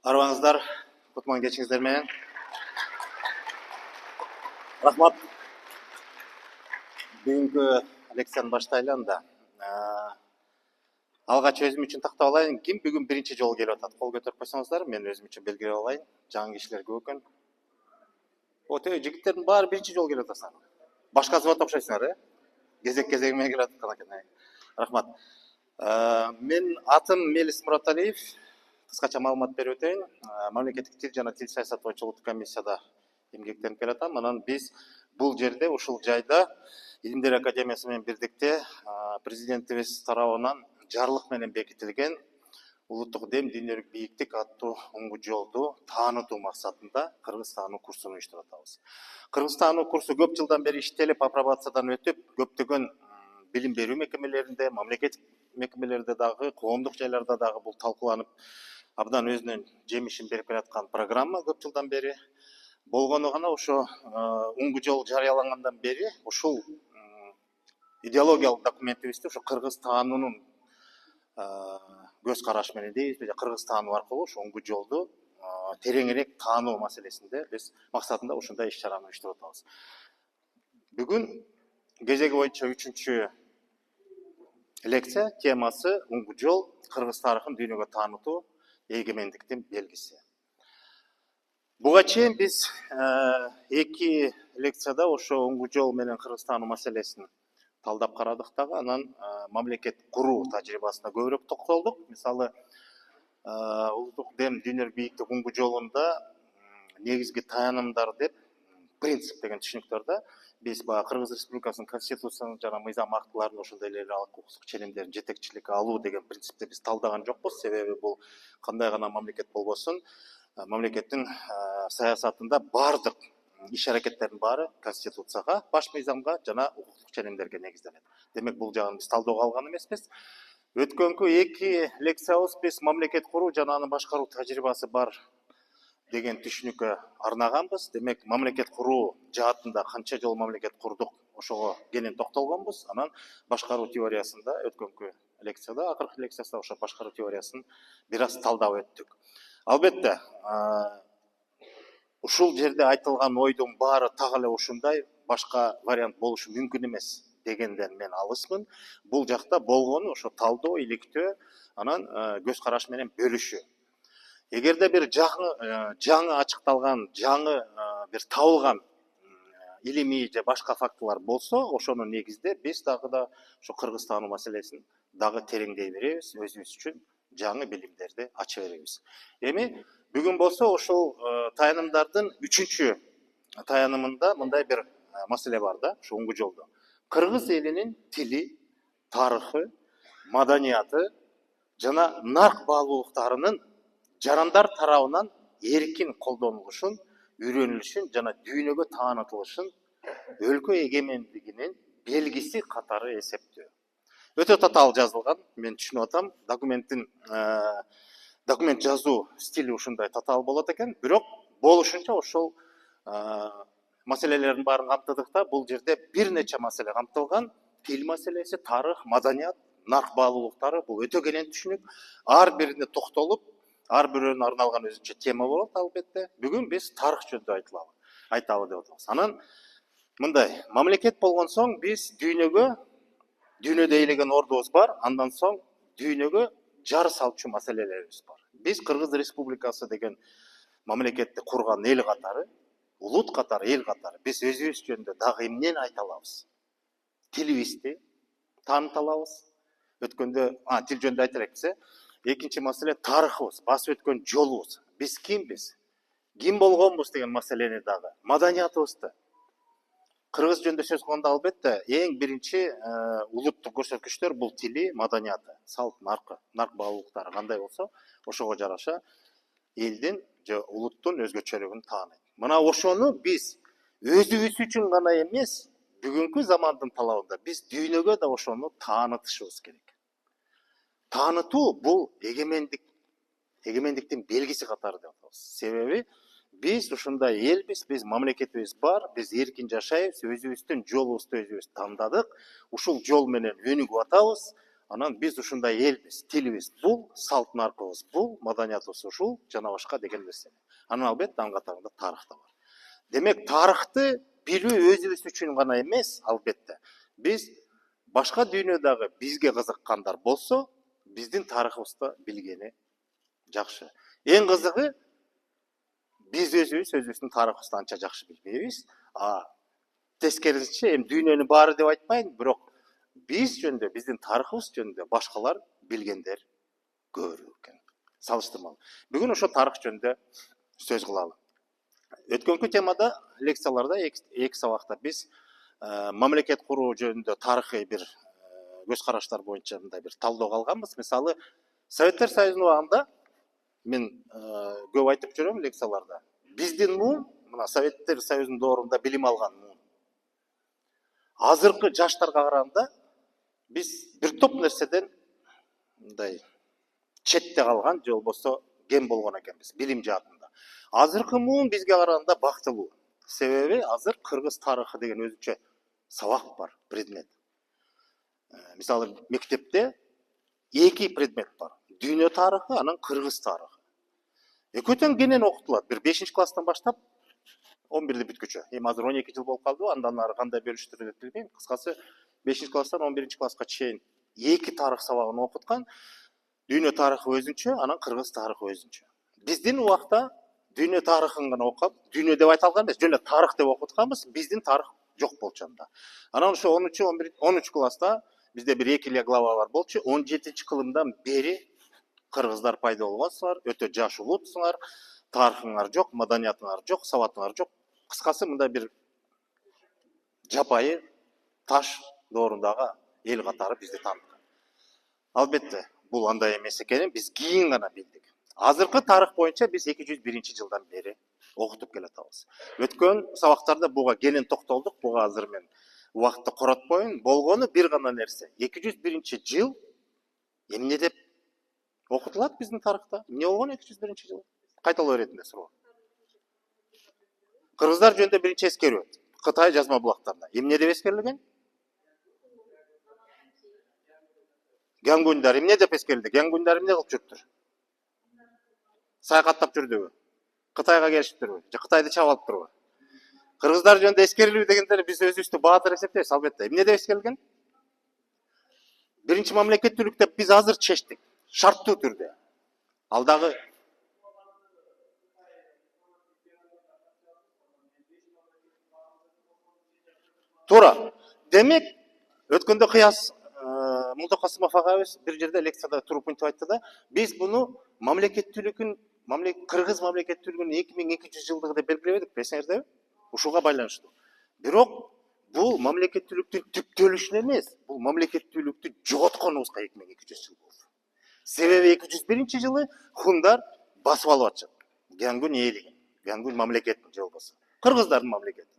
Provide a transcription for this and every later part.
Арбаңыздар, кутман кечиңиздер менен. Рахмат. Бүгүнкү лекцияны баштайлы анда. Алгач өзүм үчүн тактап алайын. Ким бүгүн биринчи жолу келип атат? Кол көтөрүп койсоңуздар, мен өзүм үчүн белгилеп алайын. Жаңы кишилер көп экен. Жигиттердин баары биринчи жолу келип атасыңар. Башка зыбат окшойсуңар, Кезек-кезеги менен келип аткан экен. Рахмат. Мен атым Мелис Мураталиев. Кыскача маалымат берип өтөйүн. Мамлекеттик тил жана тил саясаты боюнча улуттук комиссияда эмгектенип келатам. Анан биз бул жерде, ушул жайда Илимдер академиясы менен бирдикте президентибиз тарабынан жарлык менен бекитилген улуттук дем дүйнөлүк бийиктик аттуу оңгу жолду таанытуу максатында кыргыз таануу курсун уюштуруп атабыз. Кыргыз таануу курсу көп жылдан бери иштелип, апробациядан өтүп, көптөгөн билим берүү мекемелеринде, мамлекеттик мекемелерде дагы, коомдук жайларда дагы бул талкууланып, абдан өзүнүн жемишин берип келаткан программа көп жылдан бери. Болгону гана ошо оңгу жол жарыялангандан бери ушул идеологиялык документибизди ошо кыргыз таануунун көз карашы менен дейбизби, кыргыз таануу аркылуу ошо оңгу жолду тереңирээк таануу маселесинде биз максатында ушундай иш чараны уюштуруп атабыз. Бүгүн кезеги боюнча 3-чү лекция темасы оңгу жол кыргыз тарыхын дүйнөгө таанытуу, эгемендиктин белгиси. Буга чейин биз эки лекцияда ошо оңгу жол менен кыргыз таануу маселесин талдап карадык дагы, анан мамлекет куруу тажрыйбасына көбүрөөк токтолдук. Мисалы, улуттук дем дүйнөлүк бийиктик оңгу жолунда негизги таянымдар деп, принцип деген түшүнүктөрдө биз баягы Кыргыз Республикасынын конституциясын жана мыйзам актыларын, ошондой эле укуктук ченемдерин жетекчиликке алуу деген принципти биз талдаган жокпуз. Себеби бул кандай гана мамлекет болбосун, мамлекеттин саясатында бардык иш аракеттердин баары конституцияга, баш мыйзамга жана укуктук ченемдерге негизделет. Демек бул жагын биз талдөөгө алган эмеспиз. Өткөнкү эки лекциябыз биз мамлекет куруу жана аны башкаруу тажрыйбасы бар деген түшүнүккө арнаганбыз. Демек мамлекет куруу жаатында канча жолу мамлекет курдук, ошого кенен токтолгонбуз. Анан башкаруу теориясында өткөнкү лекцияда, акыркы лекциясында ошо башкаруу теориясын бир аз талдап өттүк. Албетте, ушул жерде айтылган ойдун баары так эле ушундай, башка вариант болушу мүмкүн эмес дегенден мен алысмын. Бул жакта болгону ошо талдоо, иликтөө, анан көз караш менен бөлүшүү. Эгерде бир жаңы ачыкталган, жаңы бир табылган илимий же башка фактылар болсо, ошонун негизинде биз дагы да ошо кыргыз таануу маселесин дагы тереңдей беребиз, өзүбүз үчүн жаңы билимдерди ача беребиз. Эми бүгүн болсо ошол таянымдардын 3-чү таянымында мындай бир маселе бар да, ошо оңгу жолдо. Кыргыз элинин тили, тарыхы, маданияты жана нарк баалуулуктарынын жарандар тарабынан эркин колдонулушун, үйрөнүлүшүн жана дүйнөгө таанытылышын өлкө эгемендигинин белгиси катары эсептөө. Өтө татаал жазылган, мен түшүнүп атам. Документ жазуу стили ушундай татаал болот экен, бирок болушунча ошол маселелердин баарын камтыдык да, бул жерде бир нече маселе камтылган. Тил маселеси, тарых, маданият, нарк баалуулуктары бул өтө кенен түшүнүк. Ар бирине токтолуп, ар бирөөнүн арналган өзүнчө тема болот албетте. Бүгүн биз тарых жөнүндө айталы деп атабыз. Анан мындай, мамлекет болгон соң биз дүйнөдө ээлеген ордубуз бар, андан соң дүйнөгө жар салчу маселелерибиз бар. Биз Кыргыз Республикасы деген мамлекетти курган эл катары, улут катары, эл катары биз өзүбүз жөнүндө дагы эмнени айта алабыз? Тилибизди тааныта алабыз. Өткөндө тил жөнүндө айта элекпиз. Экинчи маселе тарыхыбыз, басып өткөн жолубуз. Биз кимбиз? Ким болгонбуз деген маселени дагы. Маданиятыбызды. Кыргыз жөнүндө сөз кылганда албетте эң биринчи улуттук көрсөткүчтөр бул тили, маданияты, салт, нарк баалуулуктары кандай болсо, ошого жараша элдин же улуттун өзгөчөлүгүн тааныйт. Мына ошону биз өзүбүз үчүн гана эмес, бүгүнкү замандын талабында биз дүйнөгө да ошону таанытышыбыз керек. Таанытуу бул эгемендиктин белгиси катары деп атабыз. Себеби биз ушундай элбиз, биз мамлекетибиз бар, биз эркин жашайбыз, өзүбүздүн жолубузду өзүбүз тандадык. Ушул жол менен өнүгүп атабыз. Анан биз ушундай элбиз, тилибиз бул, салт наркыбыз бул, маданиятыбыз ушул, жана башка деген нерсе. Анан албетте анын катарында тарых да бар. Демек тарыхты билүү өзүбүз үчүн гана эмес, албетте. Биз башка дүйнөдөгү бизге кызыккандар болсо, биздин тарыхыбызды билгени жакшы. Эң кызыгы биз өзүбүздүн тарыхыбызды анча жакшы билбейбиз. Тескерисинче, эми дүйнөнүн баары деп айтпайм, бирок биз жөнүндө, биздин тарыхыбыз жөнүндө башкалар билгендер көбүрөөк экен. Салыштырмалуу. Бүгүн ошо тарых жөнүндө сөз кылалы. Өткөнкү темада, лекцияларда эки сабакта биз мамлекет куруу жөнүндө тарыхый бир көз караштар боюнча мындай бир талдоого алганбыз. Мисалы, Советтер Союзунун убагында мен көп айтып жүрөм лекцияларда. Биздин муун, мына Советтер Союзунун доорунда билим алган муун. Азыркы жаштарга караганда биз бир топ нерседен мындай четте калган, же болбосо кем болгон экенбиз билим жаатында. Азыркы муун бизге караганда бактылуу. Себеби азыр кыргыз тарыхы деген өзүнчө сабак бар, предмет. Мисалы, мектепте эки предмет бар. Дүйнө тарыхы, анан кыргыз тарыхы. Экөө тең кенен окутулат. Бир 5 класстан баштап 11-ди бүткүчө. Эми азыр 12 жыл болуп калды, андан ары кандай бөлүштүрүлөт деп билбейм. Кыскасы 5 класстан 11 класска чейин эки тарых сабагын окуткан. Дүйнө тарыхы өзүнчө, анан кыргыз тарыхы өзүнчө. Биздин убакта дүйнө тарыхын гана окуп, дүйнө деп айта алган эмес, жөн эле тарых деп окутканбыз, биздин тарых жок болчу анда. Анан ошо 10-13 класста бизде бир 2 глава бар болчу. 17-чи кылымдан бери кыргыздар пайда болгонсуңар, өтө жаш улутсуңар, тарыхыңар жок, маданиятыңар жок, сабатыңар жок. Кыскасы мындай бир жапайы таш доорундагы эл катары бизди тааныткан. Албетте, бул андай эмес экенин биз кийин гана билдик. Азыркы тарых боюнча биз 201-жылдан бери окутуп келатабыз. Өткөн сабактарда буга кенен токтолдук, буга азыр мен убакытты коротпойм. Болгону бир гана нерсе. 201-жыл эмне деп окутулат биздин тарыхта? Эмне болгон 201-жыл? Кайталоо иретинде суроо. Кыргыздар жөнүндө биринчи эскерүү. Кытай жазма булактарында эмне деп эскерилген? Гянгундар эмне деп эскерилди? Гянгундар эмне кылып жүрүптүр? Саякаттап жүрдүбү? Кытайга келишиптирби? Же Кытайды чап алыптырбы? Кыргыздар жөнүндө эскерилүү дегендер биз өзүбүздү баатыр эсептейбиз, албетте. Эмне деп эскерилген? Биринчи мамлекеттүүлүк деп биз азыр чечтик, шарттуу түрдө. Ал дагы туура. Демек, өткөндө Кыяс Мулдокасымов агабыз бир жерде лекцияда туруп мынтип айтты да, биз буну мамлекеттүүлүгүн, кыргыз мамлекеттүүлүгүнүн 2200 жылдыгы деп белгилебедик, эсиңиздеби? Ушуга байланыштуу. Бирок бул мамлекеттүүлүктүн түптөлүшүнө эмес, бул мамлекеттүүлүктү жоготконубузга 2200 жыл болду. Себеби 201-жылы хундар басып алып атышат. Гянгун ээлигин, Гянгун мамлекетин же болбосо кыргыздардын мамлекетин.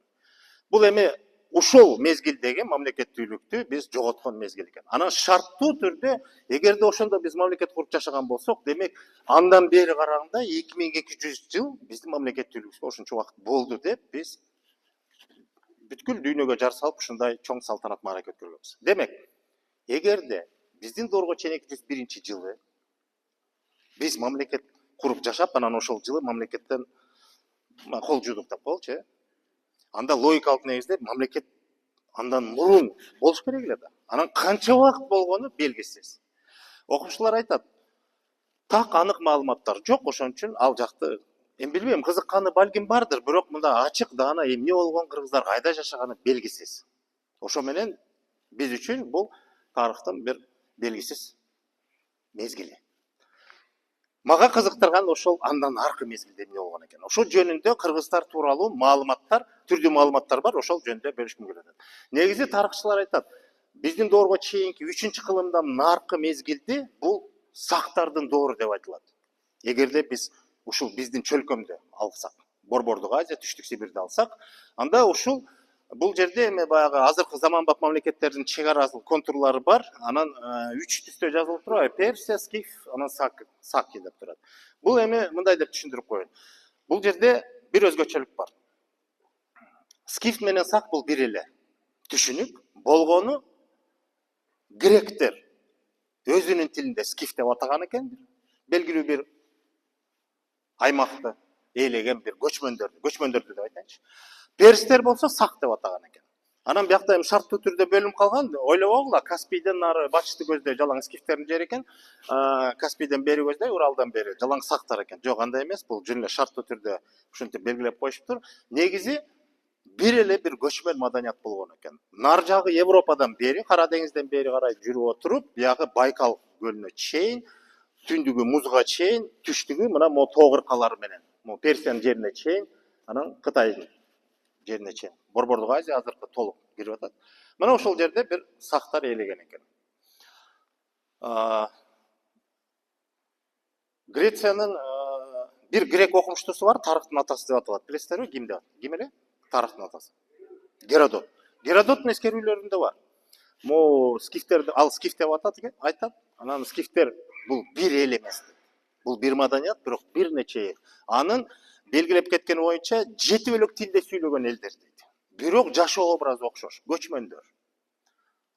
Бул эми ушул мезгилдеги мамлекеттүүлүктү биз жоготкон мезгил экен. Анан шарттуу түрдө, эгерде ошондо биз мамлекет куруп жашаган болсок, демек андан бери караганда 2200 жыл биздин мамлекеттүүлүгүбүзгө ошончо убакыт болду деп биз бүткүл дүйнөгө жар салып ушундай чоң салтанат мааракет өткөргөнбүз. Демек, эгерде биздин доорго чейин 201-жылы биз мамлекет куруп жашап, анан ошол жылы мамлекеттен кол жуудук деп коелучу, анда логикалык негизде мамлекет андан мурун болуш керек эле да. Анан канча убакыт болгону белгисиз. Окумуштуулар айтат, так анык маалыматтар жок, ошон үчүн ал жакты эми билбейм, кызыкканы балким бардыр, бирок мында ачык даана эмне болгон, кыргыздар кайда жашаганы белгисиз. Ошо менен биз үчүн бул тарыхтын бир белгисиз мезгили. Мага кызыктырган ошол андан аркы мезгилде эмне болгон экен. Ошол жөнүндө кыргыздар тууралуу маалыматтар, түрдүү маалыматтар бар, ошол жөнүндө бөлүшкүм келет. Негизи тарыхчылар айтат, биздин доорго чейинки 3-кылымдан аркы мезгилди бул сактардын доору деп айтылат. Эгерде биз ушул биздин чөлкөмдө алсак, Борбордук Азия, Түштүк Сибирди алсак, анда ушул бул жерде эми баягы азыркы заманбап мамлекеттердин чек аралык контурлары бар. Анан 3 түстө жазылып турат, Персия, Скиф, анан Саки деп турат. Бул эми мындай деп түшүндүрүп коеюн. Бул жерде бир өзгөчөлүк бар. Скиф менен Сак бул бир эле түшүнүк болгону гректер өзүнүн тилинде скиф деп атаган экен. Белгилүү бир аймакты ээлеген бир көчмөндөрдү деп айтайынчы. Перстер болсо сак деп атаган экен. Анан биякта эми шарттуу түрдө бөлүнүп калган. Ойлобогула, Каспийден нары бачышты көздөй жалаң скифтердин жери экен. Каспийден бери көздөй Уралдан бери жалаң сактар экен. Жок, андай эмес. Бул жөн эле шарттуу түрдө ушинтип белгилеп коюшуптур. Негизи бир эле бир көчмөн маданият болгон экен. Нар жагы Европадан бери, Кара деңизден бери карай жүрүп отуруп, биягы Байкал көлүнө чейин, түндүгү музга чейин, түштүгү мына могу тоо кыркалары менен, могу Персиянын жерине чейин, анан Кытайдын жерине чейин, Борбордук Азия азыркы толук кирип атат. Мына ошол жерде бир сактар ээлеген экен. Грециянын бир грек окумуштусу бар, Тарыктын атасы деп аталат. Билесиздерби? Ким деп? Ким эле? Тарыктын атасы. Геродот. Геродоттун эскерүүлөрүндө бар. Могу скифтерди ал скиф деп айтат. Анан скифтер бул бир эл эмес. Бул бир маданият, бирок бир нече эл. Анын белгилеп кеткени боюнча 7 бөлөк тилде сүйлөгөн элдер дейт. Бирок жашоо образы окшош, көчмөндөр.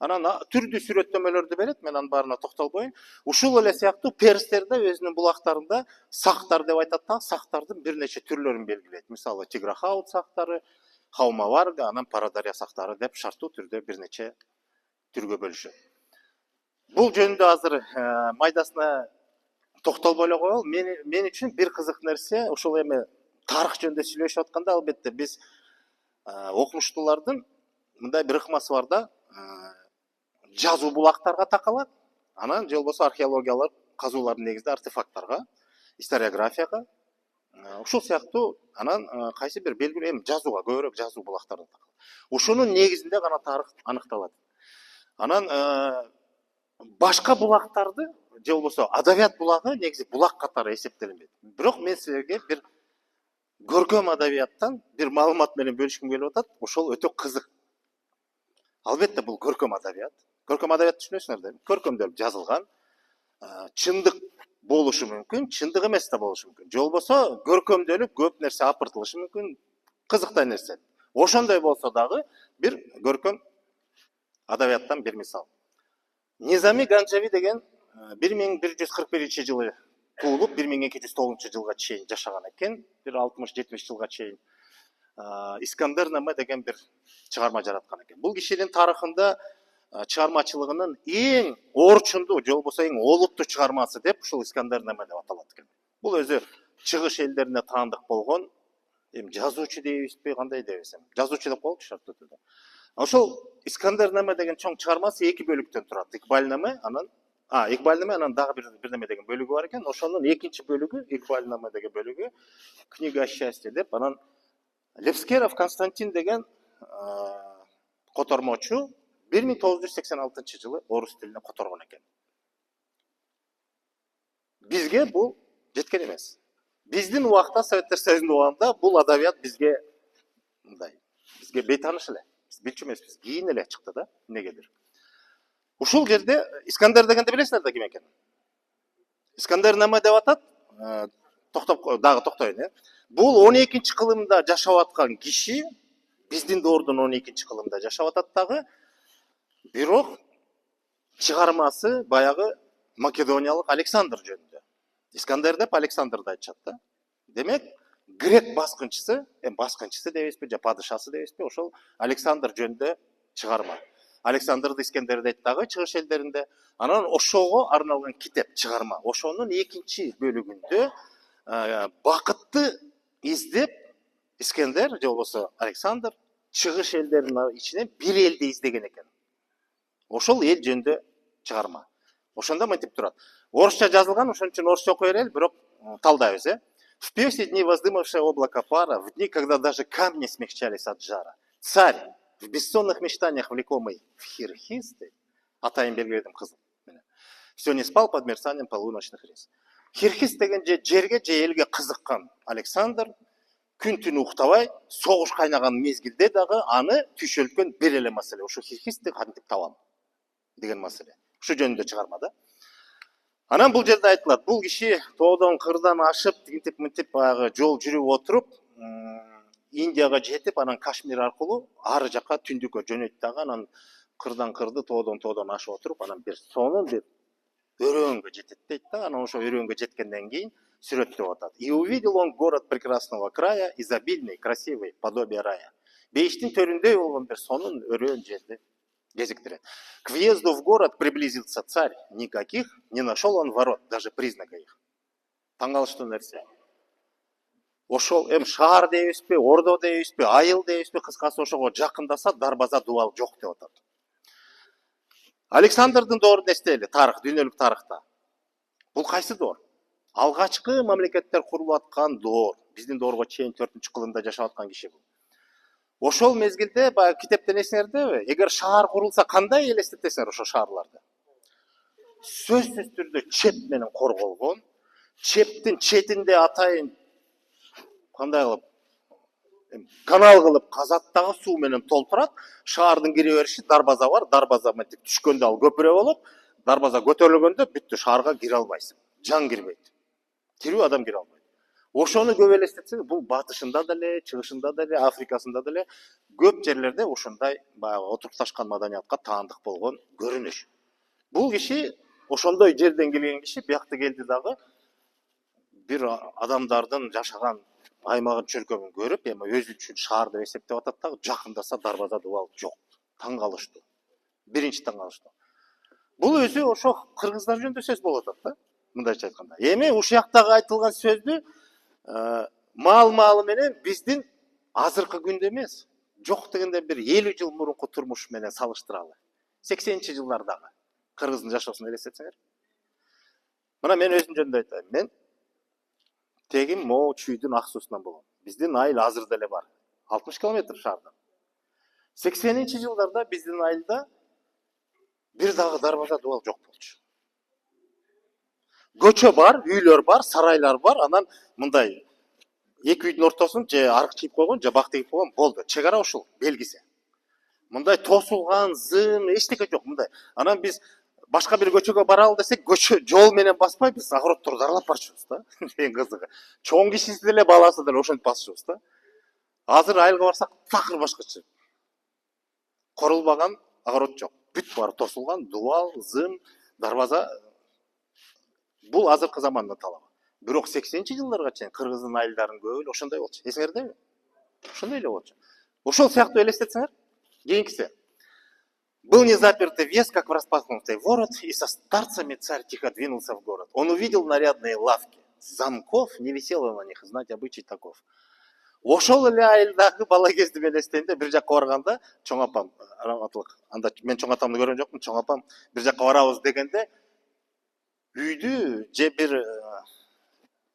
Анан түрдүү сүрөттөмөлөрдү берет, мен анын баарына токтолбойм. Ушул эле сыяктуу перстер да өзүнүн булактарында сактар деп айтат да, сактардын бир нече түрлөрүн белгилейт. Мисалы Тиграхаут сактары, Хаумаварга, анан Парадария сактары деп шарттуу түрдө бир нече түргө бөлүшөт. Бул жөнүндө азыр майдасына токтолбой эле коелу. Мен үчүн бир кызык нерсе, ушул эми тарых жөнүндө сүйлөшүп атканда, албетте биз окумуштуулардын мындай бир ыкмасы бар да, жазуу булактарга такалат, анан же болбосо археологиялык казуулардын негизинде артефакттарга, историографияга, ушул сыяктуу анан кайсы бир белгилүү эми жазууга, көбүрөөк жазуу булактарына такалат. Ушунун негизинде гана тарых аныкталат. Анан башка булактарды же болбосо адабият булагы негизи булак катары эсептелинбейт. Бирок мен силерге бир көркөм адабияттан бир маалымат менен бөлүшкүм келип атат. Ошол өтө кызык. Албетте бул көркөм адабият. Көркөм адабият түшүнөсүңөр да, көркөмдөлүп жазылган, чындык болушу мүмкүн, чындык эмес да болушу мүмкүн. Же болбосо көркөмдөлүп көп нерсе апыртылышы мүмкүн, кызыктай нерсе. Ошондой болсо дагы бир көркөм адабияттан бир мисал. Низами Ганжави деген 1141 жылы туулуп, 1209 жылга чейин жашаган экен. Бир 60-70 жылга чейин Искандернаме деген бир чыгарма жараткан экен. Бул кишинин тарыхында чыгармачылыгынын эң орчундуу, же болбосо эң олуттуу чыгармасы деп ушул Искандернаме деп аталат экен. Бул өзү чыгыш элдерине таандык болгон, эми жазуучу дейбизби, кандай дейбиз эми? Жазуучу деп коелучу шарттуу түрдө. Ошол Искандернаме деген чоң чыгармасы 2 бөлүктөн турат. Икбалнаме, анан дагы бир неме деген бөлүгү бар экен. Ошонун экинчи бөлүгү, Икбалнаме деген бөлүгү, Книга о счастье деп, анан Левскеров Константин деген котормочу 1986 жылы орус тилине которгон экен. Бизге бул жеткен эмес. Биздин убакта, Советтер Союзунун убагында бул адабият бизге мындай, бизге бейтаныш эле. Биз билчү эмеспиз. Кийин эле чыкты да, эмнегедир. Ушул жерде Искандер дегенди билесиздер да ким экен? Искандернаме деп атат. Дагы токтоюн. Бул 12-чи кылымда жашап аткан киши, биздин доордун 12-чи кылымда жашап атат дагы. Бирок чыгармасы баягы Македониялык Александр жөнүндө. Искандер деп Александрды айтышат да. Демек, грек баскынчысы, баскынчысы дейбизби, же падышасы дейбизби, ошол Александр жөнүндө чыгарма. Александрды Искандер дейт дагы чыгыш элдеринде. Анан ошого арналган китеп, чыгарма. Ошонун экинчи бөлүгүндө бакытты издеп Искандер же болбосо Александр чыгыш элдеринин ичинен бир элди издеген экен. Ошол эл жөнүндө чыгарма. Ошондо мынтип турат. Орусча жазылган, ошон үчүн орусча окуй берели, бирок талдайбыз, В пёсе дни воздымавшее облако пара, в дни, когда даже камни смягчались от жара, царь, в бессонных мечтаниях влекомый в Хирхисты, атайын белгиледим кызыл, все не спал под мерцанием полуночных рис. Хирхис деген жерге же элге кызыккан Александр күн түн уктабай согуш кайнаган мезгилде дагы аны түйшөлткөн бир эле маселе. Ушу Хирхисти кантип табам деген маселе. Ушу жөнүндө чыгарма да. Анан бул жерде айтылат, бул киши тоодон кырдан ашып, тигинтип баягы жол жүрүп отуруп, Индияга жетип, анан Кашмир аркылуу ары жака түндүккө жөнөйт дагы, анан кырдан кырды, тоодон ашып отуруп, анан бир сонун бир өрөөнгө жетет дейт да. Анан ошо өрөөнгө жеткенден кийин сүрөттөп атат. И увидел он город прекрасного края, изобильный, красивый, подобие рая. Бейиштин төрүндөй болгон бир сонун өрөөн жерди кезиктирет. К въезду в город приблизился царь. Никаких не нашел он ворот, даже признака их. Таң калыштуу нерсе. Ошол шаар дейбизби, ордо дейбизби, айыл дейбизби, кыскасы ошого жакындаса дарбаза дубал жок деп атат. Александрдын доорун эстейли, тарых, дүйнөлүк тарыхта. Бул кайсы доор? Алгачкы мамлекеттер курулуп аткан доор. Биздин доорго чейин 4-кылымда жашап аткан киши бул. Ошол мезгилде баягы китептен эсиңердеби? Эгер шаар курулса кандай элестетесиңер ошо шаарларды? Сөзсүз түрдө чеп менен корголгон, чептин четинде атайын кандай кылып канал кылып казат дагы суу менен толтурат. Шаардын кире бериши дарбаза бар, дарбаза мынтип түшкөндө ал көпүрө болуп, дарбаза көтөрүлгөндө бүттү, шаарга кире албайсың. Жан кирбейт. Тирүү адам кире албайт. Ошону көп элестетсеңиз, бул батышында деле, чыгышында деле, Африкасында деле көп жерлерде ушундай баягы отурукташкан маданиятка таандык болгон көрүнүш. Бул киши ошондой жерден келген киши биякта келди дагы бир адамдардын жашаган аймагын чөлкөмүн көрүп, эми өзү үчүн шаар деп эсептеп атат дагы, жакындаса дарбаза дубал жок. Таң калыштуу. Биринчи таң калыштуу. Бул өзү ошо кыргыздар жөнүндө сөз болуп атат да, мындайча айтканда. Эми ушул жактагы айтылган сөздү маал-маалы менен биздин азыркы күндө эмес, жок дегенде бир 50 жыл мурунку турмуш менен салыштыралы. 80-чи жылдардагы кыргыздын жашоосун элестетсеңер. Мына мен өзүм жөнүндө айтайын. Мен тегим могу чүйдүн ак суусунан болгом. Биздин айыл азыр деле бар. 60 километр шаардан. 80-чи жылдарда биздин айылда бир дагы дарбаза дубал жок болчу. Көчө бар, үйлөр бар, сарайлар бар, анан мындай эки үйдүн ортосун же арык чийип койгон, же бак тегип койгон, болду. Чек ара ушул белгиси. Мындай тосулган, зым, эчтеке жок мындай. Анан биз башка бир көчөгө баралы десек, көчө жол менен баспай биз огородторду аралап барчубуз да. Эң кызыгы. Чоң кишиси деле, баласы деле ошентип басчубуз да. Азыр айылга барсак такыр башкача. Корулбаган огород жок. Бүт баары тосулган, дубал, зым, дарбаза. Бул азыркы замандын талабы. Бирок 80-чи жылдарга чейин кыргыздын айылдарын көбү эле ошондой болчу. Эсиңердеби? Ошондой эле болчу. Ошол сыяктуу элестетсеңер, кийинкиси. Был не запертый въезд, как в распахнутый ворот, и со старцами царь тихо двинулся в город. Он увидел нарядные лавки. Замков не висело на них, знать обычай таков. Ошол эле айылдагы бала кезди элестейинде бир жакка барганда, чоң апам, раматылык, анда мен чоң атамды көргөн жокмун, чоң апам бир жакка барабыз дегенде, үйдү же бир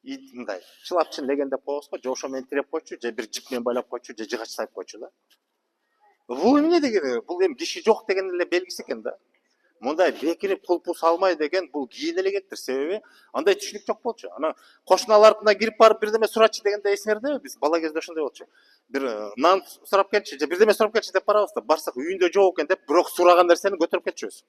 мындай чылапчын леген деп коебуз го, же ошо менен тиреп койчу, же бир жип менен байлап койчу, же жыгач сайып койчу да. Бул эмне деген? Бул эми киши жок деген эле белгиси экен да. Мындай бекинип кулпу салмай деген бул кийин эле кетти, себеби андай түшүнүк жок болчу. Анан кошуналар артына кирип барып бирдеме сурачы дегенде эсиңердеби? Биз бала кезде ошондой болчу. Бир нан сурап келчи, же бирдеме сурап келчи деп барабыз да, барсак үйүндө жок экен деп, бирок сураган нерсени көтөрүп кетчүбүз.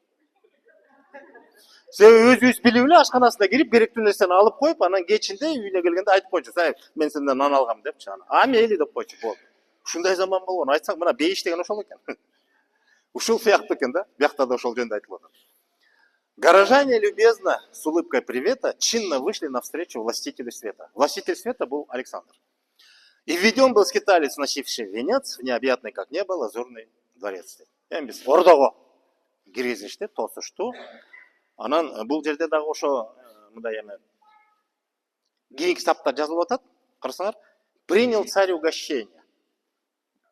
Себеби өзүбүз билип эле ашканасына кирип керектүү нерсени алып коюп, анан кечинде үйүнө келгенде айтып койчубуз, ай, мен сенден нан алгам депчи. А мейли деп койчу, болду. Ушундай заман болгон. Айтсаң, мына бейиш деген ошол экен. Ушул сыяктуу экен да. Биякта да ошол жөнүндө айтылып атат. Горожане любезно, с улыбкой привета, чинно вышли навстречу властителю света. Властитель света был Александр. И введен был скиталец, носивший венец, в необъятный, как небо, лазурный дворец. Эми биз ордого киргизишти, тосушту. Анан бул жерде дагы ошо мындай эме кийинки китапта жазылып атат. Карасаңар, принял царь угощение.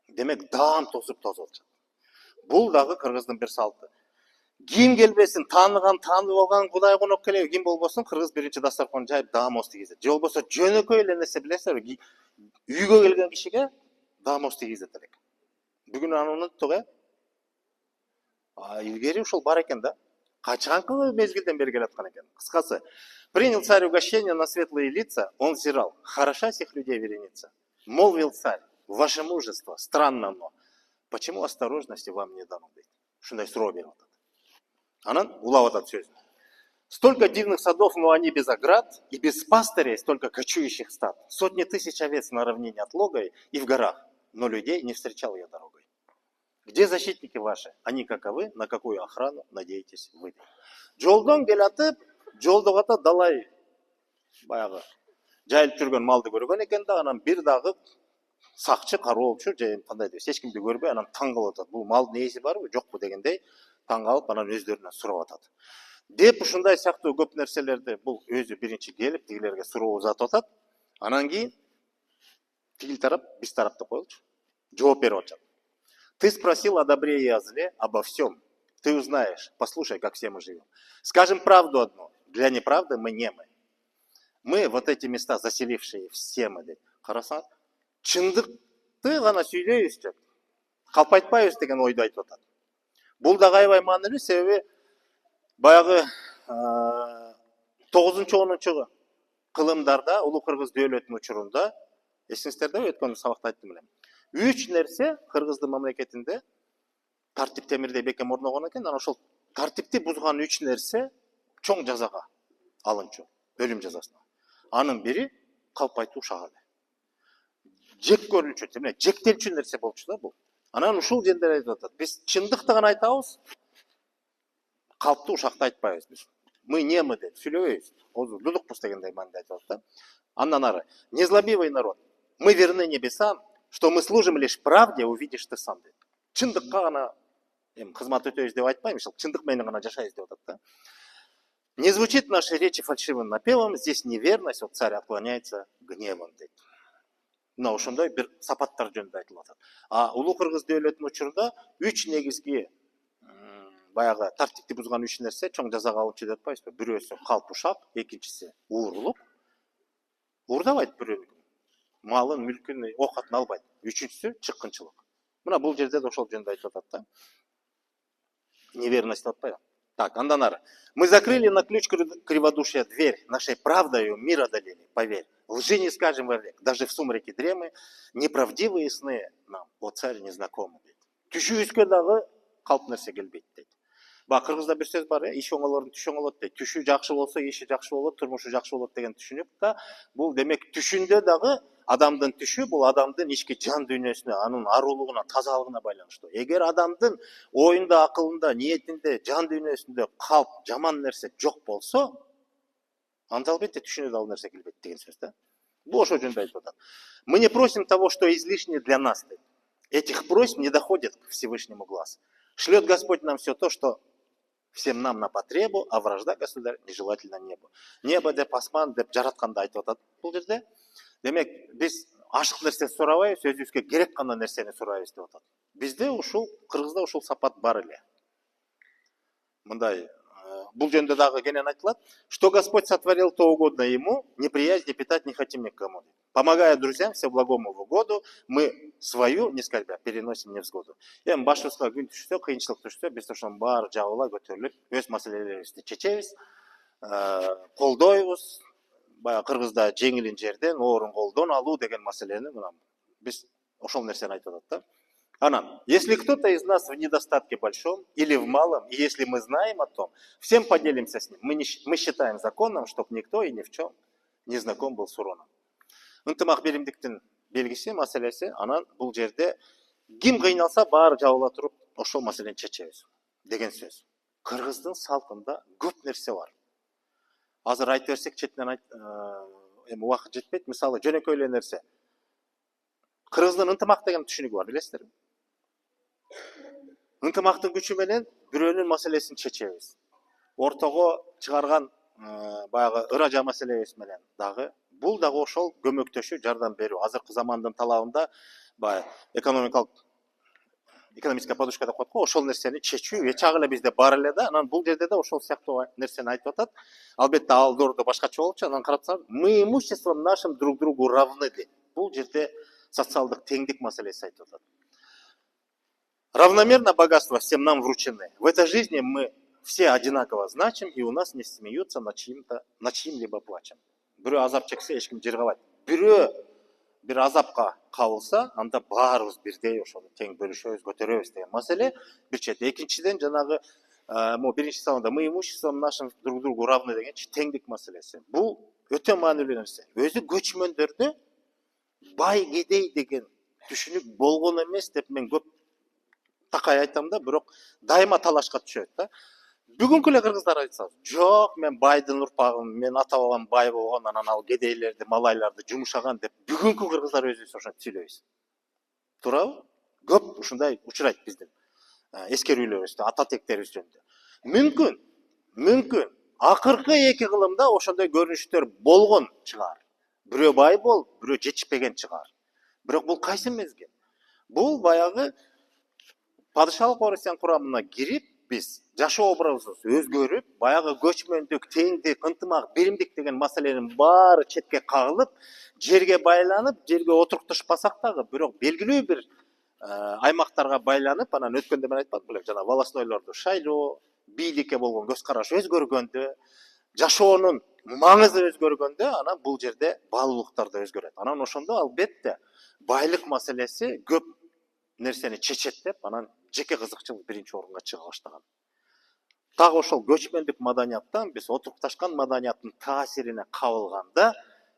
Демек, даам тосуп атат. Бул дагы кыргыздын бир салты. Ким келбесин, тааныган, таанып алган кудай конок келеби, ким болбосун, кыргыз биринчи дастаркан жайып даам ост тийгизет. Же болбосо жөнөкөй эле нерсе билесиңерби? Үйгө келген кишиге даам ост тийгизет элек. Бүгүн анын тоге илгери ушул бар экен да. Качанкы мезгилден бери келаткан экен. Кыскасы, принял царь угощение на светлые лица, он взирал. Хороша сих людей вереница. Молвил царь, ваше мужество, странно, но почему осторожности вам не дано быть? Ушундай суроо берип атат. Анан улап атат сөзүн. Столько дивных садов, но они без оград, и без пастырей столько кочующих стад. Сотни тысяч овец на равнине отлогой и в горах, но людей не встречал я дорогой. Где защитники ваши? Они каковы? На какую охрану надеетесь вы? Жолдон келатып, жолдо ката далай баягы жайылып жүргөн малды көргөн экен да, анан бир дагы сакчы кароолчу же кандай деп эч кимди көрбөй анан таң калып атат. Бул малдын ээси барбы жокпу дегендей таң калып анан өздөрүнөн сурап атат. Деп ушундай сыяктуу көп нерселерди бул өзү биринчи келип тигилерге суроо узатып атат. Анан кийин тигил тарап биз тарапты коелучу. Жооп берип атышат. Ты спросил о добре и о зле, обо всем. Ты узнаешь, послушай, как все мы живем. Скажем правду одну. Для неправды мы не мы. Мы вот эти места заселившие все мы деп. Карасаң, чындыкты гана сүйлөйбүз деп. Калп айтпайбыз деген ойду айтып атат. Бул да аябай маанилүү, себеби баягы 9-10 кылымдарда улуу кыргыз дөөлөтүнүн учурунда эсиңиздерде өткөн сабакта айттым элем. 3 нерсе кыргыздын мамлекетинде тартип темирдей бекем орногон экен, анан ошол тартипти бузган 3 нерсе чоң жазага алынчу, өлүм жазасына. Анын бири калп айтуу ушак эле. Жек көрүнчү, эмне, жектелчү нерсе болчу да бул. Анан ушул жерде айтып атат. Биз чындыкты гана айтабыз, калпты ушакты айтпайбыз биз. Мы не мы деп сүйлөбөйбүз. Дудукпуз дегендей манда айтып атат да. Андан ары, незлобивый народ. Мы верны небесам, что мы служим лишь правде, увидишь ты сам деп. Чындыкка гана кызмат өтөбүз деп айтпайм, чындык менен гана жашайбыз деп атат да. Не звучит наши речи фальшивым напевом, здесь неверность, вот царь отклоняется гневом дейт. Мына ошондой бир сапаттар жөнүндө айтылып атат. Улуу кыргыз дөөлөтүнүн учурунда 3 негизги баягы тартипти бузган 3 нерсе чоң жазага алынчу деп атпайбызбы? Бирөөсү калп ушак, экинчиси уурулук. Уурдабайт бирөө. Малын, мүлкүн, окатын албайт. Үчүнчүсү чыккынчылык. Мына бул жерде да ошол жөнүндө айтып атат да. Неверность деп атпайбы? Так, андан ары. Мы закрыли на ключ криводушия дверь, нашей правдою мир одолели, поверь. Лжи не скажем вовек, даже в сумраке дремы, неправдивые сны нам, о царь незнакомый. Түшүүбүзгө дагы калп нерсе келбейт дейт. Кыргызда бир сөз бар, иш оңолордун түшү оңолот дейт. Түшү жакшы болсо, иши жакшы болот, турмушу жакшы болот деген түшүнүк да. Бул демек түшүндө дагы адамдын түшү бул адамдын ички жан дүйнөсүнө, анын арулугуна, тазалыгына байланыштуу. Эгер адамдын оюнда, акылында, ниетинде, жан дүйнөсүндө калп, жаман нерсе жок болсо, анда албетте түшүнө да ал нерсе келбейт деген сөз да. Бул ошол жөнүндө айтып атат. Мы не просим того, что излишне для нас. Этих просьб не доходит к Всевышнему глаз. Шлет Господь нам все то, что всем нам на потребу, а вражда государь нежелательно небу. Небо деп асман деп жаратканды айтып атат бул жерде. Демек, биз ашык нерсе сурабайбыз, өзүбүзгө керек гана нерсени сурайбыз деп атат. Бизде ушул кыргызда ушул сапат бар эле. Мындай бул жөнүндө дагы кенен айтылат, что Господь сотворил, то угодно ему, неприязнь питать не хотим никому. Помогая друзьям все благому в угоду, мы свою, не скорбя, переносим невзгоду. Эми башыбызга күн түшсө, кыйынчылык түшсө, биз ошонун баары жабыла көтөрүлүп, өз маселелерибизди чечебиз, колдойбуз. Баягы кыргызда жеңилин жерден, оорун колдон алуу деген маселени мына биз ошол нерсени айтып атат да. Анан, если кто-то из нас в недостатке большом или в малом, и если мы знаем о том, всем поделимся с ним. Мы считаем законом, чтоб никто и ни в чем не знаком был с уроном. Ынтымак беримдиктин белгиси, маселеси, анан бул жерде ким кыйналса баары жабыла туруп ошол маселени чечебиз деген сөз. Кыргыздын салтында көп нерсе бар. Азыр айтып берсек четинен эми убакыт жетпейт. Мисалы, жөнөкөй эле нерсе. Кыргыздын ынтымак деген түшүнүгү бар, билесиздерби? Ынтымактын күчү менен бирөөнүн маселесин чечебиз. Ортого чыгарган баягы ыража маселебиз менен дагы бул дагы ошол көмөктөшүү, жардам берүү. Азыркы замандын талабында баягы экономическая подушка деп коет го, ошол нерсени чечүү эчак эле бизде бар эле да. Анан бул жерде да ошол сыяктуу нерсени айтып атат. Албетте ал доордо башкача болчу. Анан карасаң, мы имуществом нашим друг другу равны дейт. Бул жерде социалдык теңдик маселеси айтып атат. Равномерно богатство всем нам вручены. В этой жизни мы все одинаково значим, и у нас не смеются над чьим-либо плачем. Бирөө азап чексе, эч ким жыргалбайт. Бирөө бир азапка кабылса, анда баарыбыз бирдей ошону тең бөлүшөбүз, көтөрөбүз деген маселе бир чети. Экинчиден, жанагы биринчи салонда мы имуществом нашим друг другу равны дегенчи теңдик маселеси. Бул өтө маанилүү нерсе. Өзү көчмөндөрдө бай кедей деген түшүнүк болгон эмес деп мен көп такай айтам да, бирок дайыма талашка түшөт да. Бүгүнкү эле кыргыздар айтса, жок, мен байдын урпагымын, мен ата бабам бай болгон, анан ал кедейлерди, малайларды жумушаган деп бүгүнкү кыргыздар өзүбүз ошентип сүйлөйбүз. Туурабы? Көп ушундай учурайт биздин эскерүүлөрүбүздө, ата тектерибиз жөнүндө. Мүмкүн, мүмкүн. Акыркы 2 кылымда ошондой көрүнүштөр болгон чыгар. Бирөө бай болуп, бирөө жетишпеген чыгар. Бирок бул кайсы мезгил? Бул баягы падышалык орусиян курамына кирип, биз жашоо образыбыз өзгөрүп, баягы көчмөндүк, теңдик, ынтымак, биримдик деген маселенин баары четке кагылып, жерге байланып, жерге отуруктушпасак дагы, бирок белгилүү бир аймактарга байланып, анан өткөндө мен айтпадым белем, жана волостнойлорду шайлоо, бийликке болгон көз караш өзгөргөндө, жашоонун маңызы өзгөргөндө, анан бул жерде баалуулуктар да өзгөрөт. Анан ошондо албетте байлык маселеси көп нерсени чечет деп, анан жеке кызыкчылык биринчи орунга чыга баштаган. Так ошол көчмөндүк маданияттан биз отурукташкан маданияттын таасирине кабылганда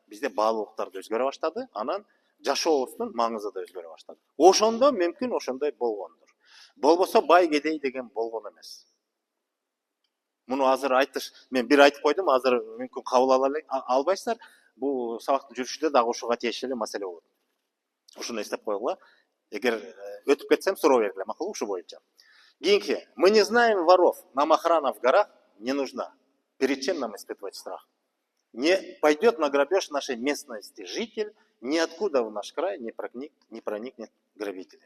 бизде баалуулуктар да өзгөрө баштады, анан жашообуздун маңызы да өзгөрө баштады. Ошондо мүмкүн ошондой болгондур. Болбосо бай кедей деген болгон эмес. Муну азыр айтыш, мен бир айтып койдум, азыр мүмкүн кабыл албайсыздар. Бул сабактын жүрүшүндө дагы ушуга тиешелүү маселе болот. Ушуну эстеп койгула. Эгер өтүп кетсем, суроо бергиле, макулбу, ушу боюнча. Кийинки, мы не знаем воров, нам охрана в горах не нужна. Перед чем нам испытывать страх? Не пойдет на грабеж нашей местности житель, ниоткуда в наш край не проникнет грабитель.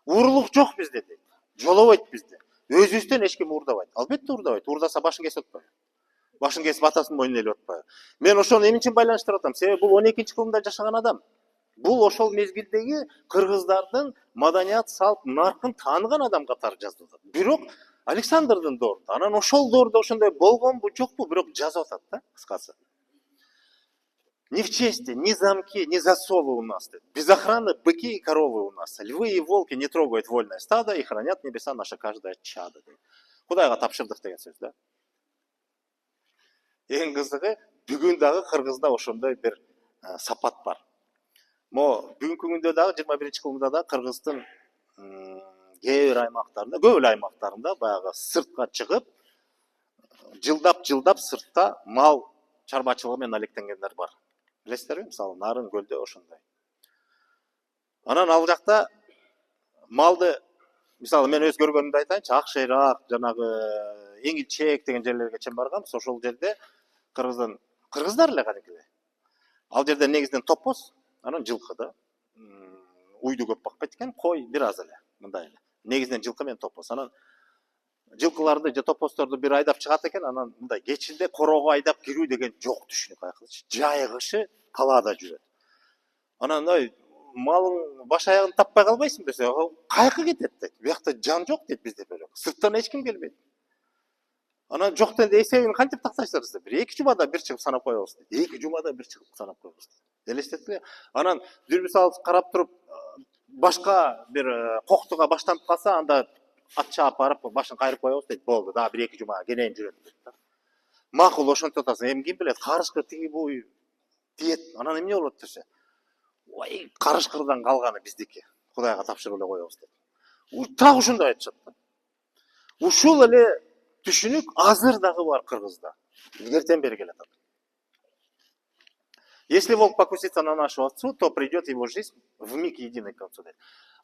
Урлук жок бизде дейт. Жолобойт бизде. Өзүбүздөн эч ким уурдабайт. Албетте уурдабайт. Уурдаса башын кесип атпайбы? Башын кесип атасынын мойнуна илип атпайбы? Мен ошону эмне үчүн байланыштырып атам? Себеби бул 12 кылымда жашаган адам. Бул ошол мезгилдеги кыргыздардын маданият, салт, наркын тааныган адам катары жазып атат. Бирок Александрдын доорунда, анан ошол доордо ошондой болгонбу, жокпу, бирок жазып атат да, кыскасы. Ни в чести, ни замки, ни засовы у нас. Без охраны быки и коровы у нас. Львы и волки не трогают вольное стадо и хранят небеса наше каждое чадо. Кудайга тапшырдык деген сөз да. Эң кызыгы, бүгүн дагы кыргызда ошондой бир сапат бар. Мо бүгүнкү күндө дагы 21 кылымда да кыргыздын кээ бир аймактарында, көп эле аймактарында баягы сыртка чыгып, жылдап сыртта мал чарбачылыгы менен алектенгендер бар. Билесиздерби? Мисалы, Нарын көлдө ошондой. Анан ал жакта малды, мисалы, мен өз көргөнүмдү айтайынчы, Акшайрак, жанагы Эңилчек деген жерлерге чейин барганбыз. Ошол жерде кыргыздар эле кадимкидей. Ал жерде негизинен топоз, анан жылкы да. Уйду көп бакпайт экен, кой бир аз эле, мындай эле. Негизинен жылкы менен топоз. Анан жылкыларды же топоздорду бир айдап чыгат экен, анан мындай кечинде короого айдап кирүү деген жок, түшүнүп кайкылычы. Жай кышы талаада жүрөт. Анан малың баш аягын таппай калбайсың десе, кайкы кетет дейт. Биякта жан жок дейт бизде бөлөк. Сырттан эч ким келбейт. Анан жок дегенде эсебин кантип тактайсыздар десе, бир 2 жумада бир чыгып санап коебуз дейт. 2 жумада бир чыгып санап коебуз. Элестеттиңби? Анан дүрбүс алып карап туруп, башка бир коктуга баштанып калса, анда ат чаап барып башын кайрып коебуз дейт. Болду, дагы бир 2 жума кенен жүрөт дейт. Макул, ошентип атасың. Эми ким билет, карышкыр тиги бою тиет. Анан эмне болот десе, ой, карышкырдан калганы биздики. Кудайга тапшырып эле коебуз дейт. Так ушундай айтышат да. Ушул эле түшүнүк азыр дагы бар кыргызда. Илгертен бери келатат. Если волк покусится на нашу овцу, то придет его жизнь вмиг единой к концу.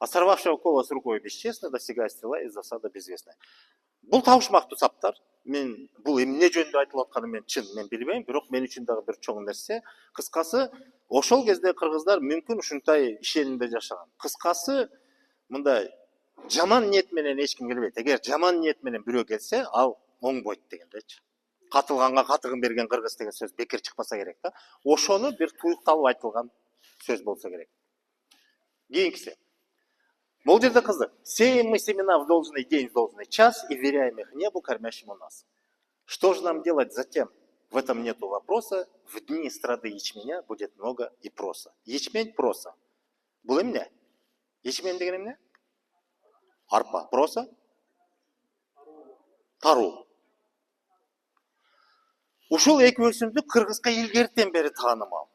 А сорвавшего колос рукой бесчестно достигает стрела из засады безвестной. Бул табышмактуу саптар. Мен бул эмне жөнүндө айтылып атканын мен чын мен билбейм, бирок мен үчүн дагы бир чоң нерсе. Кыскасы, ошол кезде кыргыздар мүмкүн ушундай ишенимде жашаган. Кыскасы, мындай жаман ниет менен эч ким келбейт. Эгер жаман ниет менен бирөө келсе, ал оңбойт дегендечи. Катылганга катыгын берген кыргыз деген сөз бекер чыкпаса керек да. Ошону бир туюкталып айтылган сөз болсо керек. Кийинкиси. Бул жерде кызык. Сеем мы семена в должный день, в должный час и веряем их небу, кормящему нас. Что же нам делать затем? В этом нету вопроса. В дни страды ячменя будет много и проса. Ячмень, проса. Бул эмне? Ячмень деген эмне? Арпа. Проса? Таруу. Ушул эки өсүмдүк кыргызга илгертен бери таанымал.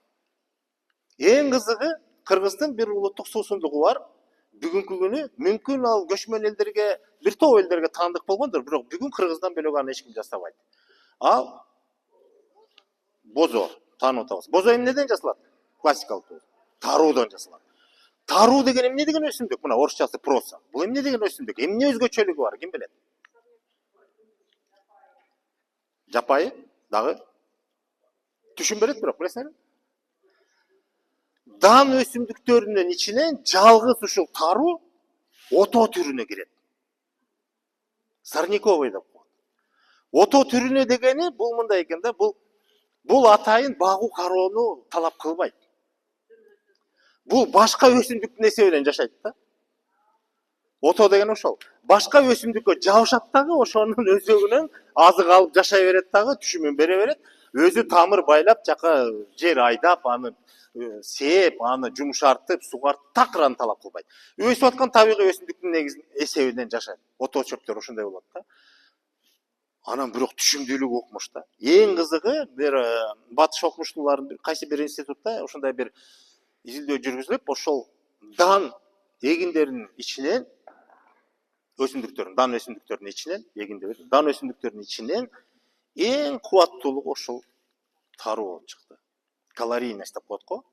Эң кызыгы, кыргыздын бир улуттук суусундугу бар. Бүгүнкү күнү мүмкүн ал көчмөн элдерге, бир топ элдерге таандык болгондур, бирок бүгүн Кыргыздан бөлөк аны эч ким жасабайт. Ал бозо таанып атабыз. Бозо эмнеден жасалат? Классикалык бозо. Таруудан жасалат. Таруу деген эмне деген өсүмдүк? Мына орусчасы проса. Бул эмне деген өсүмдүк? Эмне өзгөчөлүгү бар? Ким билет? Жапайы дагы түшүн берет, бирок билесиңерби? Дан өсүмдүктөрүнүн ичинен жалгыз ушул таруу ото түрүнө кирет. Сорняковый деп коет. Ото түрүнө дегени бул мындай экен да, бул атайын багуу кароону талап кылбайт. Бул башка өсүмдүктүн эсебинен жашайт да. Ото деген ошол. Башка өсүмдүккө жабышат дагы, ошонун өзөгүнөн азык алып жашай берет дагы, түшүмүн бере берет. Өзү тамыр байлап, жака жер айдап, аны сээп, аны жумшартып, сугартып, такыр аны талап кылбайт. Өсүп аткан табигый өсүмдүктүн эсебинен жашайт. Ото чөптөр ушундай болот да. Анан бирок түшүмдүүлүгү окмуш да. Эң кызыгы, бир батыш окумуштуулардын кайсы бир институтта ушундай бир изилдөө жүргүзүлүп, ошол дан эгиндеринин ичинен дан өсүмдүктөрүнүн ичинен, дан өсүмдүктөрүнүн ичинен эң кубаттуулугу ошол таруу болуп чыкты. Калорийность деп коет го.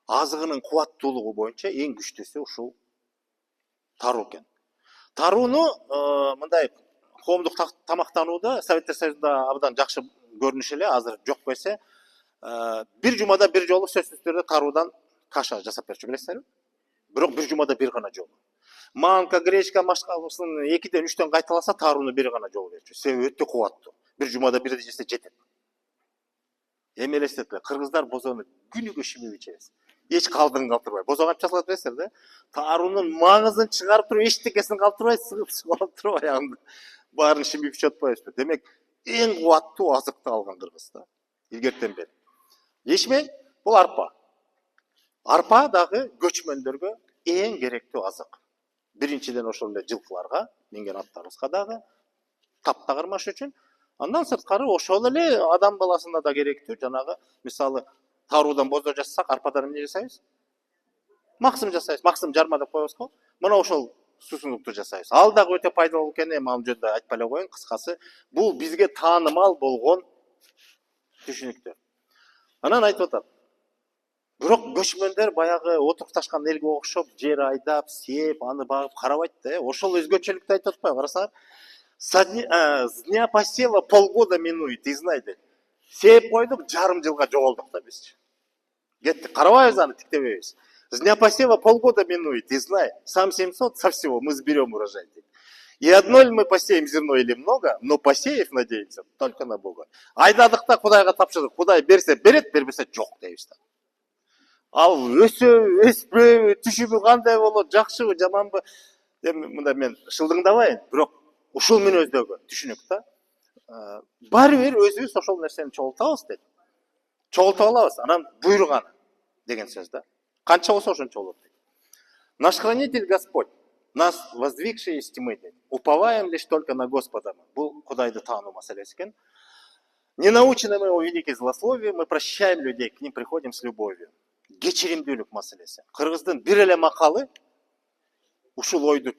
Азыгынын кубаттуулугу боюнча эң күчтүүсү ушул таруу экен. Тарууну мындай коомдук тамактанууда Советтер Союзунда абдан жакшы көрүнүш эле, азыр жок берсе, бир жумада бир жолу сөзсүз түрдө таруудан каша жасап берчү, билесиңерби? Бирок бир жумада бир гана жолу. Манка, гречка, машкалысын 2-ден 3-тен кайталаса, тарууну бир гана жолу берчү. Себеби өтө кубаттуу. Бир жумада бирди жесе жетет. Эми элестетеле, кыргыздар бозону күнүгө шимип ичебиз. Эч калдырын калтырбай. Бозо кантип жасалат билесиңер да? Таруунун маңызын чыгарып туруп, эчтекесин калтырбай, сыгып алып туруп, аягында баарын шимип ичип атпайбызбы? Демек, эң кубаттуу азыкты алган Кыргыз да. Илгертен бери. Ечмек бул арпа. Арпа дагы көчмөндөргө эң керектүү азык. Биринчиден ошол эле жылкыларга, минген аттарыбызга дагы, таптагырмаш үчүн. Андан сырткары ошол эле адам баласына да керектүү, жанагы, мисалы, таруудан бозо жасасак, арпадан эмне жасайбыз? Максым жасайбыз. Максым жарма деп коебуз го. Мына ошол суусундукту жасайбыз. Ал дагы өтө пайдалуу экени эми ал жөнүндө айтпай эле коеюн, кыскасы, бул бизге таанымал болгон түшүнүктөр. Анан айтып атат. Бирок көчмөндөр баягы отурукташкан элге окшоп, жер айдап, сээп, аны багып карабайт да. Ошол өзгөчөлүктү айтып атпайбы? Карасаңар, с дня посева полгода минует, и знай. Сээп койдук, жарым жылга жоголдук да биз. Кеттик, карабайбыз аны, тиктебейбиз. С дня посева полгода минует, и знай. Сам 700 со всего мы сберем урожай. И одно ли мы посеем зерно или много, но посеев надеемся только на Бога. Айдадык да Кудайга тапшырдык. Кудай берсе берет, бербесе жок дейбиз да. Ал өсөбү, өспөбү, түшүмү кандай болот, жакшыбы, жаманбы? Эми мында мен шылдыңдабайын, бирок ушул мүнөздөгү түшүнүк да. Баары бир өзүбүз ошол нерсени чогултабыз дейт. Чогултуп алабыз, анан буйруганы деген сөз да. Канча болсо ошончо болот дейт. Наш хранитель Господь, нас воздвигший из тьмы дейт. Уповаем лишь только на Господа. Бул Кудайды таануу маселеси экен. Не научены мы его великой злословию, мы прощаем людей, к ним приходим с любовью. Кечиримдүүлүк маселеси. Кыргыздын бир эле макалы ушул ойду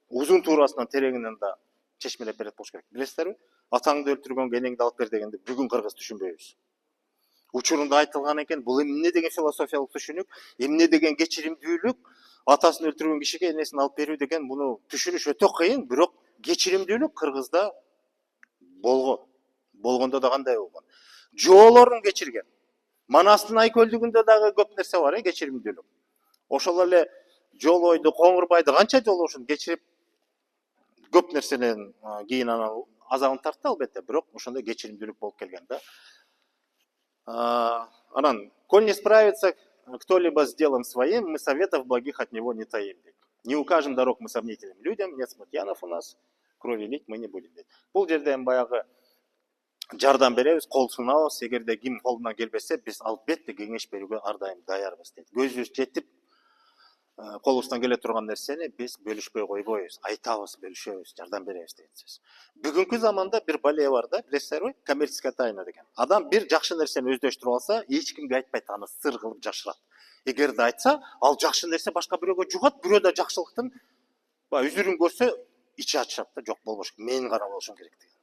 узун туурасынан тереңинен да чечмелеп берет болуш керек. Билесиздерби? Атаңды өлтүргөнгө энеңди алып бер дегенди бүгүн кыргыз түшүнбөйбүз. Учурунда айтылган экен, бул эмне деген философиялык түшүнүк, эмне деген кечиримдүүлүк, атасын өлтүргөн кишиге энесин алып берүү деген, муну түшүнүш өтө кыйын, бирок кечиримдүүлүк Кыргызда болгон. Болгондо да кандай болгон? Жоолорун кечирген. Манастын Айкөлдүгүндө дагы көп нерсе бар, кечиримдүүлүк. Ошол эле Жолойду, Коңурбайды канча жолу ушун кечирип, көп нерседен кийин анан азабын тартты албетте, бирок ошондой кечиримдүүлүк болуп келген да. Анан, коль не справится кто-либо с делом своим, мы советов благих от него не таим. Не укажем дорог мы сомнительным людям, нет смутьянов у нас, крови лить мы не будем. Бул жерден баягы жардам беребиз, кол сунабыз, эгерде ким колунан келбесе, биз албетте кеңеш берүүгө ар дайым даярбыз дейт. Көзүбүз жетип, колубуздан келе турган нерсени биз бөлүшпөй койбойбуз, айтабыз, бөлүшөбүз, жардам беребиз деген сөз. Бүгүнкү заманда бир бале бар да, билесиздерби? Коммерческая тайна деген. Адам бир жакшы нерсени өздөштүрүп алса, эч кимге айтпайт, аны сыр кылып жашырат. егер де айтса, ал жақсы нәрсе башқа біреуге жұғат, біреу де жақсылықтың үзірін көрсе, içi açады да, жоқ болбош, мен ғана болушым керек деген.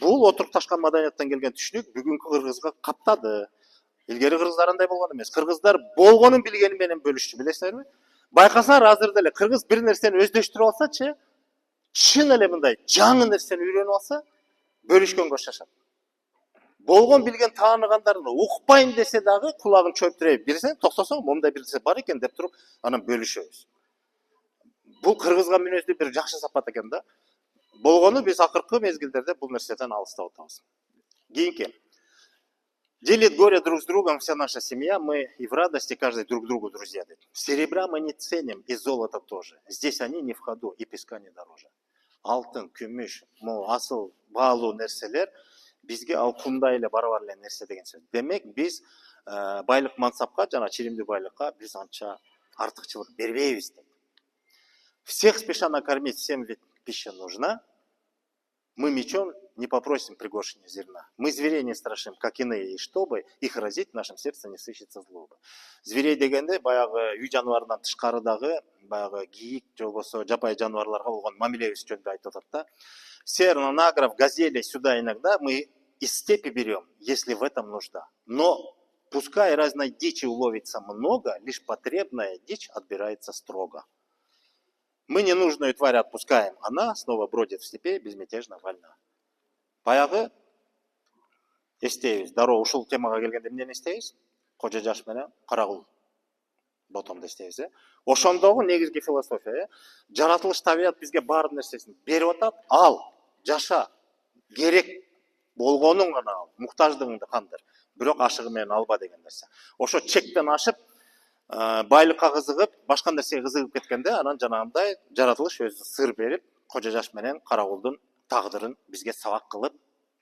Бұл отырып ташқан маданияттан келген түшүнүк бүгүнкү кыргызга каптады. Илгери кыргыздар андай болгон эмес. Кыргыздар болгонун билгени менен бөлүшчү, билесиңерби? Байкасаңар азыр деле кыргыз бир нерсени өздөштүрүп алсачы, чын эле мындай жаңы нерсени үйрөнүп алса, бөлүшкөнгө шашат. Болгон билген тааныгандарын укпайм десе дагы кулагын чөптүрөп берсең, токтосоң, момундай бир нерсе бар экен деп туруп, анан бөлүшөбүз. Бул кыргызга мүнөздүү бир жакшы сапат экен да. Болгону биз акыркы мезгилдерде бул нерседен алыстап атабыз. Кийинки. Делит горе друг с другом вся наша семья, мы и в радости каждый друг другу друзья. Серебра мы не ценим, и золото тоже. Здесь они не в ходу, и песка не дороже. Алтын, күмүш, асыл, баалуу нерселер бизге ал кумдай эле барабар эле нерсе деген сөз. Демек биз байлык мансапка жана чиримдүү байлыкка биз анча артыкчылык бербейбиз. Всех спеша накормить, всем ведь пища нужна. Мы мечом не попросим пригоршни зерна. Мы зверей не страшим, как иные, и чтобы их разить, в нашем сердце не сыщется злоба. Зверей дегенде баягы үй жаныбарынан тышкарыдагы баягы кийик же болбосо жапайы жаныбарларга болгон мамилебиз жөнүндө айтып атат да. Сернонагров, газели сюда иногда мы из степи берем, если в этом нужда. Но пускай разной дичи уловится много, лишь потребная дичь отбирается строго. Мы ненужную тварь отпускаем, она снова бродит в степи, безмятежно вольна. Баягы эстейбиз, дароо ушул темага келгенде эмнени эстейбиз? Кожо жаш менен карагул ботомду эстейбиз, Ошондогу негизги философия, жаратылыш табият бизге бар нерсесин берип атат, ал, жаша, керек болгонун гана ал, муктаждыгыңды кандыр, бирок ашыгы менен алба деген нерсе. Ошо чектен ашып, байлыкка кызыгып, башка нерсеге кызыгып кеткенде, анан жанагындай жаратылыш өзү сыр берип, кожо жаш менен карагулдун тагдырын бизге сабак кылып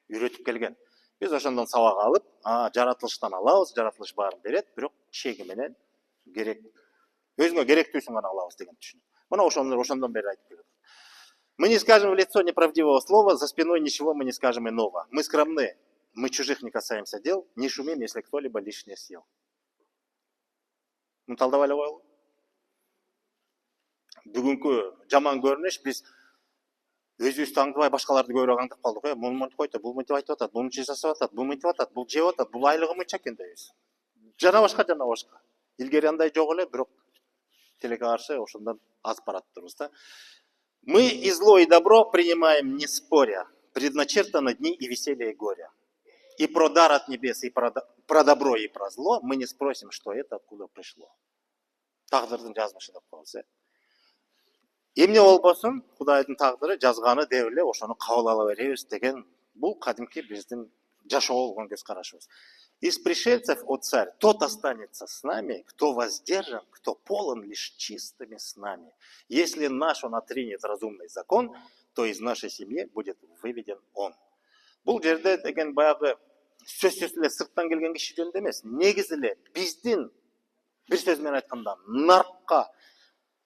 үйрөтүп келген. Биз ошондон сабак алып, жаратылыштан алабыз, жаратылыш баарын берет, бирок чеги менен керек, өзүңө керектүүсүн гана алабыз деген түшүнүк. Мына ошондон бери айтып келет. Мы не скажем в лицо неправдивого слова, за спиной ничего мы не скажем иного. Мы скромны, мы чужих не касаемся дел, не шумим, если кто-либо лишнее съел. Талдап эле коелу. Бүгүнкү жаман көрүнүш биз өзүбүздү аңдыбай башкаларды көбүрөөк аңдып калдык. Муну мынтип койт, бул мынтип айтып атат, бул мынтип жасап атат, бул мынтип атат, бул жеп атат, бул айлыгы мынча экен дейбиз. Жана башка. Илгери андай жок эле, бирок тилекке каршы ошондон азып баратырбыз да. Мы и зло, и добро принимаем не споря. Предначертаны дни и веселье, и горе. И про дар от небес, и про добро, и про зло мы не спросим, что это, откуда пришло. Тагдырдын жазмышы деп коебуз. Эмне болбосун, Кудайдын тагдыры жазганы деп эле ошону кабыл ала беребиз деген бул кадимки биздин жашоого болгон көз карашыбыз. Из пришельцев, о царь, тот останется с нами, кто воздержан, кто полон лишь чистыми снами. Если наш он отринет разумный закон, то из нашей семьи будет выведен он. Бул жерде деген баягы сөзсүз эле сырттан келген киши жөнүндө эмес, негизи эле биздин бир сөз менен айтканда наркка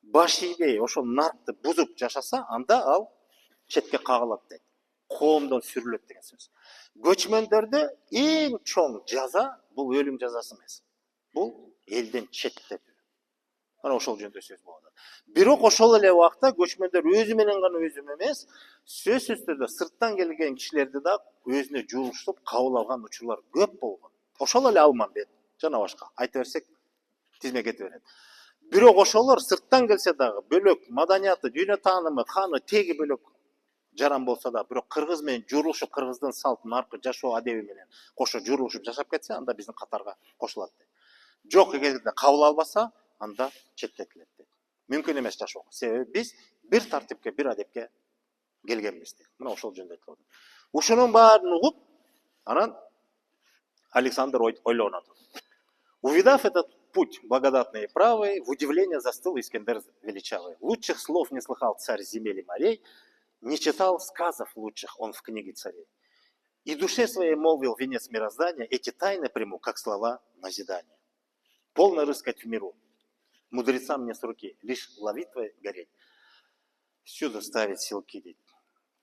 баш ийбей, ошол наркты бузуп жашаса, анда ал четке кагылат дейт. Коомдон сүрүлөт деген сөз. Көчмөндөрдө эң чоң жаза бул өлүм жазасы эмес. Бул элден четтетүү. Мына ошол жөнүндө сөз болот. Бирок ошол эле убакта көчмөндөр өзү менен гана өзү эмес, сөзсүз түрдө сырттан келген кишилерди да өзүнө жугуштуп кабыл алган учурлар көп болгон. Ошол эле Алмамбет жана башка айта берсек тизме кете берет. Бирок ошолор сырттан келсе дагы бөлөк маданияты, дүйнө таанымы, ханы теги бөлөк жаран болса да, бирок кыргыз менен журулушуп, кыргыздын салтын, наркы жашоо адеби менен кошо журулушуп жашап кетсе, анда биздин катарга кошулат. Жок эгерде кабыл албаса, анда четтетилет. Мүмкүн эмес жашоого. Себеби биз бир тартипке, бир адепке келгенбиз. Мына ошол жөнүндө айтылат. Ушунун баарын угуп, анан Александр ойлонот. Увидав этот путь благодатный и правый, в удивление застыл Искендер величавый. Лучших слов не слыхал царь земель и морей, не читал сказов лучших он в книге царей. И душе своей молвил венец мироздания, эти тайны приму, как слова назидания. Полно рыскать в миру, мудрецам не с руки, лишь ловитвой гореть. Всюду ставить силки дейт.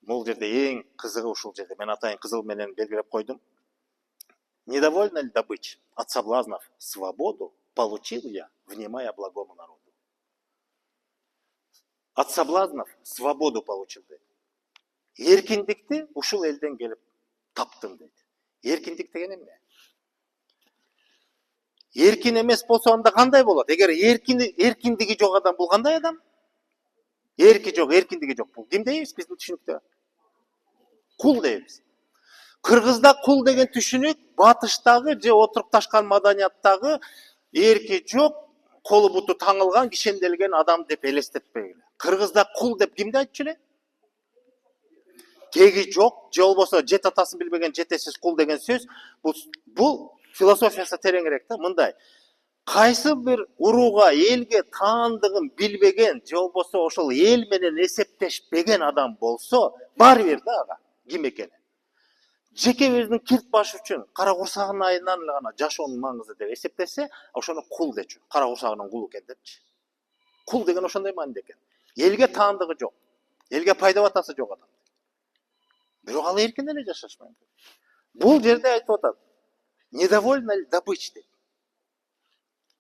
Мол жерде эң кызыгы ушул жерде. Мен атайын кызыл менен белгилеп койдум. Недовольна ли добыча от соблазнов свободу получил я, внимая благому народу. От соблазнов свободу получил дейді. Еркіндікті ушул елден келіп таптым дейді. Еркіндік деген эмне? Еркин эмес болсо анда кандай болот? Эгер эркиндиги жок адам бул кандай адам? Эрки жок, эркиндиги жок. Бул ким дейбиз биздин түшүнүктө? Кул дейбиз. Кыргызда кул деген түшүнүк батыштагы же отурукташкан маданияттагы эрки жок, колу буту таңылган, кишенделген адам деп элестетпегиле. Кыргызда кул деп кимди айтчу эле? Теги жок, же болбосо жет атасын билбеген жетесиз кул деген сөз. Бул философиясы тереңирээк да, мындай. Кайсы бир урууга, элге таандыгын билбеген, же болбосо ошол эл менен эсептешпеген адам болсо, баары бир да ага ким экени. Жеке өзүнүн кирт башы үчүн кара курсагынын айынан эле гана жашоонун маңызы деп эсептесе, ошону кул дечү. Кара курсагынын кулу экен депчи. Кул деген ошондой мааниде экен. Элге таандыгы жок, элге пайда батасы жок адам. Бирок ал эркин эле жашаш мүмкүн. Бул жерде айтып атат. Недовольна ли добычь дейт.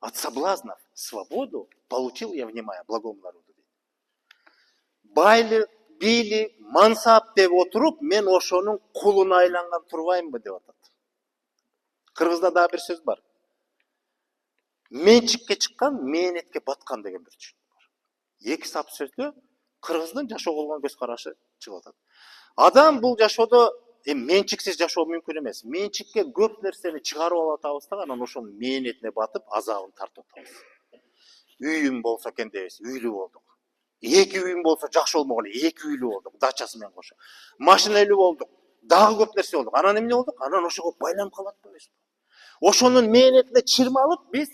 От соблазнов свободу получил я, внимая благому народу дейт. Байлык, бийлик, мансап деп отуруп, мен ошонун кулуна айланган турбаймынбы деп атат. Кыргызда дагы бир сөз бар. Менчикке чыккан, мээнетке баткан деген бир түшүнүк бар. Эки сап сөздө кыргыздын жашоого болгон көз карашы чыгып атат. Адам бул жашоодо менчиксиз жашоо мүмкүн эмес. Менчикке көп нерсени чыгарып алып атабыз да, анан ошонун мээнетине батып, азабын тартып атабыз. Үйүм болсо экен дейбиз, үйлүү болдук. Эки үйүм болсо жакшы болмогон эле, эки үйлүү болдук, дачасы менен кошо. Машинелүү болдук, дагы көп нерсе болдук. Анан эмне болдук? Анан ошого байланып калып атпайбызбы? Ошонун мээнетине чырмалып биз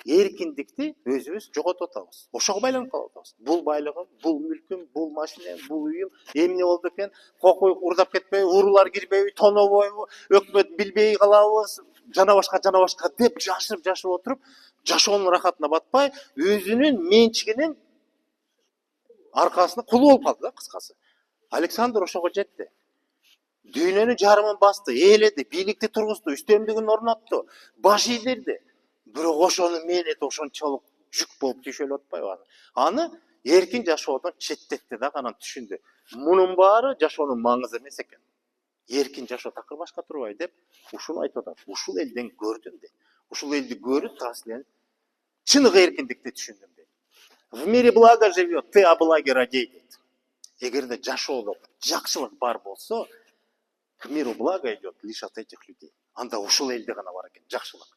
эркиндикти өзүбүз жоготуп атабыз. Ошого байланып калып атабыз. Бул байлыгым, бул мүлкүм, бул машинем, бул үйүм эмне болду экен? Кокуй урдап кетпейби, уруулар кирбейби, тонобойбу, өкмөт билбей калабыз, жана башка деп жашырып отуруп, жашоонун рахатына батпай, өзүнүн менчигинин аркасында кулу болуп калды да, кыскасы. Александр ошого жетти. Дүйнөнүн жарымын басты, ээледи, бийликти тургузду, үстөмдүгүн орнотту, баш ийдирди. Бирок ошонун мээнети ошончолук жүк болуп түйшөлүп атпайбы? Аны эркин жашоодон четтетти да, анан түшүндү. Мунун баары жашоонун маңызы эмес экен. Эркин жашоо такыр башка турбайбы деп, ушуну айтып атат. Ушул элден көрдүм дейт. Ушул элди көрүп таасиленип, чыныгы эркиндикти түшүндүм дейт. В мире благо живет, ты о благе радей дейт. Эгерде жашоодо жакшылык бар болсо, к миру благо идет лишь от этих людей. Анда ушул элде гана бар экен жакшылык.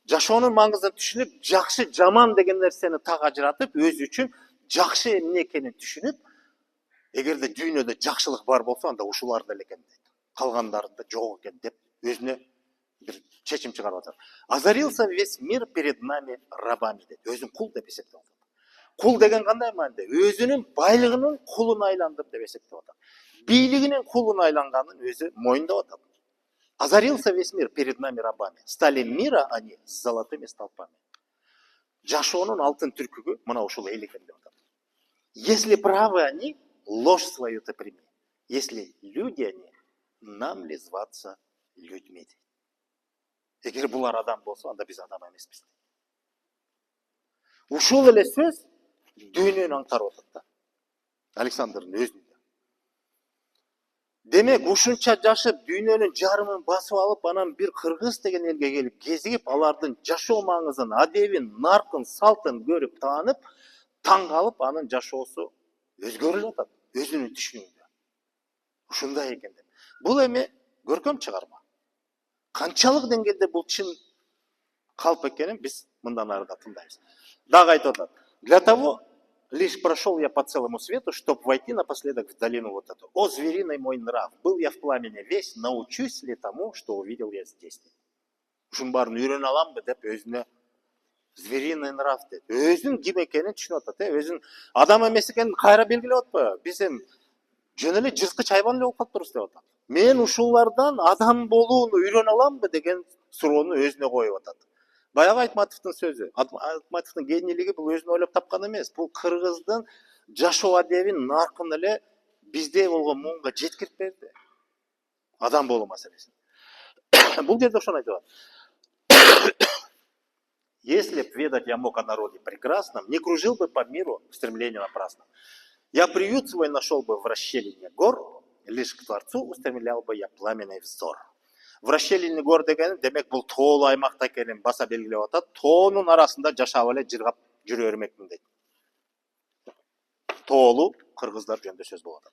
Жашоонун маңызын түшүнүп, жакшы жаман деген нерсени так ажыратып, өзү үчүн жакшы эмне экенин түшүнүп, эгерде дүйнөдө жакшылык бар болсо, анда ушулар деле экен дейт. Калгандарында жок экен деп өзүнө бир чечим чыгарып атат. Озарился весь мир перед нами рабами дейт. Өзүн кул деп эсептеп атат. Кул деген кандай мааниде? Өзүнүн байлыгынын кулуна айландым деп эсептеп атат. Бийлигинин кулуна айланганын өзү моюндап атат. Озарился весь мир перед нами рабами. Стали мира они с золотыми столпами. Жашоонун алтын түркүгү мына ушул эл экен деп атат. Если правы они, ложь свою ты прими. Если люди они, нам ли зваться людьми? Эгер булар адам болсо, анда биз адам эмеспиз. Ушул эле сөз дүйнөнү аңтарып атат да. Александрдын өзүндө. Демек, ушунча жашып, дүйнөнүн жарымын басып алып, анан бир кыргыз деген элге келип кезигип, алардын жашоо маңызын, адебин, наркын, салтын көрүп таанып, таң калып, анын жашоосу өзгөрүлүп атат, өзүнүн түшүнүгүндө. Ушундай экен деп. Бул эми көркөм чыгарма. Канчалык деңгээлде бул чын калп экенин биз мындан арыга тыңдайбыз. Дагы айтып атат. Для того лишь прошел я по целому свету, чтоб войти напоследок в долину вот эту. О, звериный мой нрав, был я в пламени весь, научусь ли тому, что увидел я здесь? Ушун баарын үйрөнө аламбы деп өзүнө звериный нрав дейт. Өзүнүн ким экенин түшүнүп атат, өзүнүн адам эмес экенин кайра белгилеп атпайбы? Биз эми жөн эле жырткыч хайван эле болуп калыптырбыз деп атат. Мен ушулардан адам болууну үйрөнө аламбы деген суроону өзүнө коюп атат. Баягы Айтматовдун сөзү, Айтматовдун генийлиги бул өзүнө ойлоп тапкан эмес. Бул кыргыздын жашоо адебин наркын эле бизде болгон муунга жеткирип берди. Адам болуу маселесин. Бул жерде ошону айтып атат. Если б ведать я мог о народе прекрасном, не кружил бы по миру в стремлении напрасно. Я приют свой нашел бы в расщелине гор, лишь к Творцу устремлял бы я пламенный взор. В расщелине гор деген демек бұл тоолуу аймакта экенин баса белгилеп атат. Тоонун арасында жашап эле жыргап жүрө бермекмин дейт. Тоолуу кыргыздар жөнүндө сөз болот.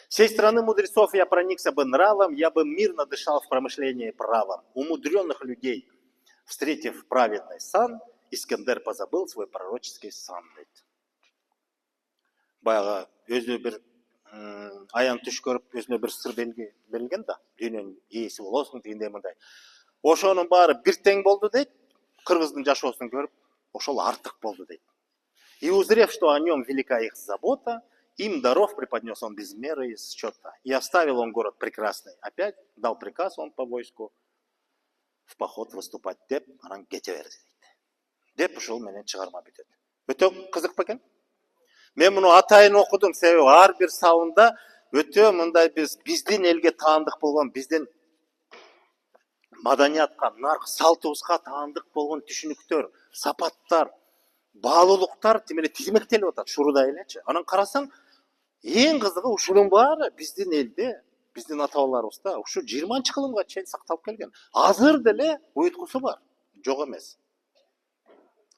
Всей страны мудрецов я проникся бы нравом, я бы мирно дышал в промышлении правом. Умудренных людей, встретив праведный сан, Искендер позабыл свой пророческий сан. Баягы өзү бир аян түш көрүп өзүнө бир сыр берилген да, дүйнөнүн ээси болосуң дегендей мындай. Ошонун баары бир тең болду дейт, кыргыздын жашоосун көрүп, ошол артык болду дейт. И узрев, что о нем велика их забота, им даров преподнес он без меры и счета. И оставил он город прекрасный. Опять дал приказ он по войску в поход выступать. Деп анан кете берди дейт. Деп ушул менен чыгарма бүтөт. Өтө кызык бекен? Мен муну атайын окудум, себеби ар бир сабында өтө мындай биздин элге таандык болгон, биздин маданиятка, нарк салтыбызга таандык болгон түшүнүктөр, сапаттар, баалуулуктар тимеле тизмектелип атат шуруда элечи. Анан карасаң, эң кызыгы ушунун баары биздин элде, биздин ата бабаларыбызда ушу 20-кылымга чейин сакталып келген. Азыр деле уюткусу бар, жок эмес.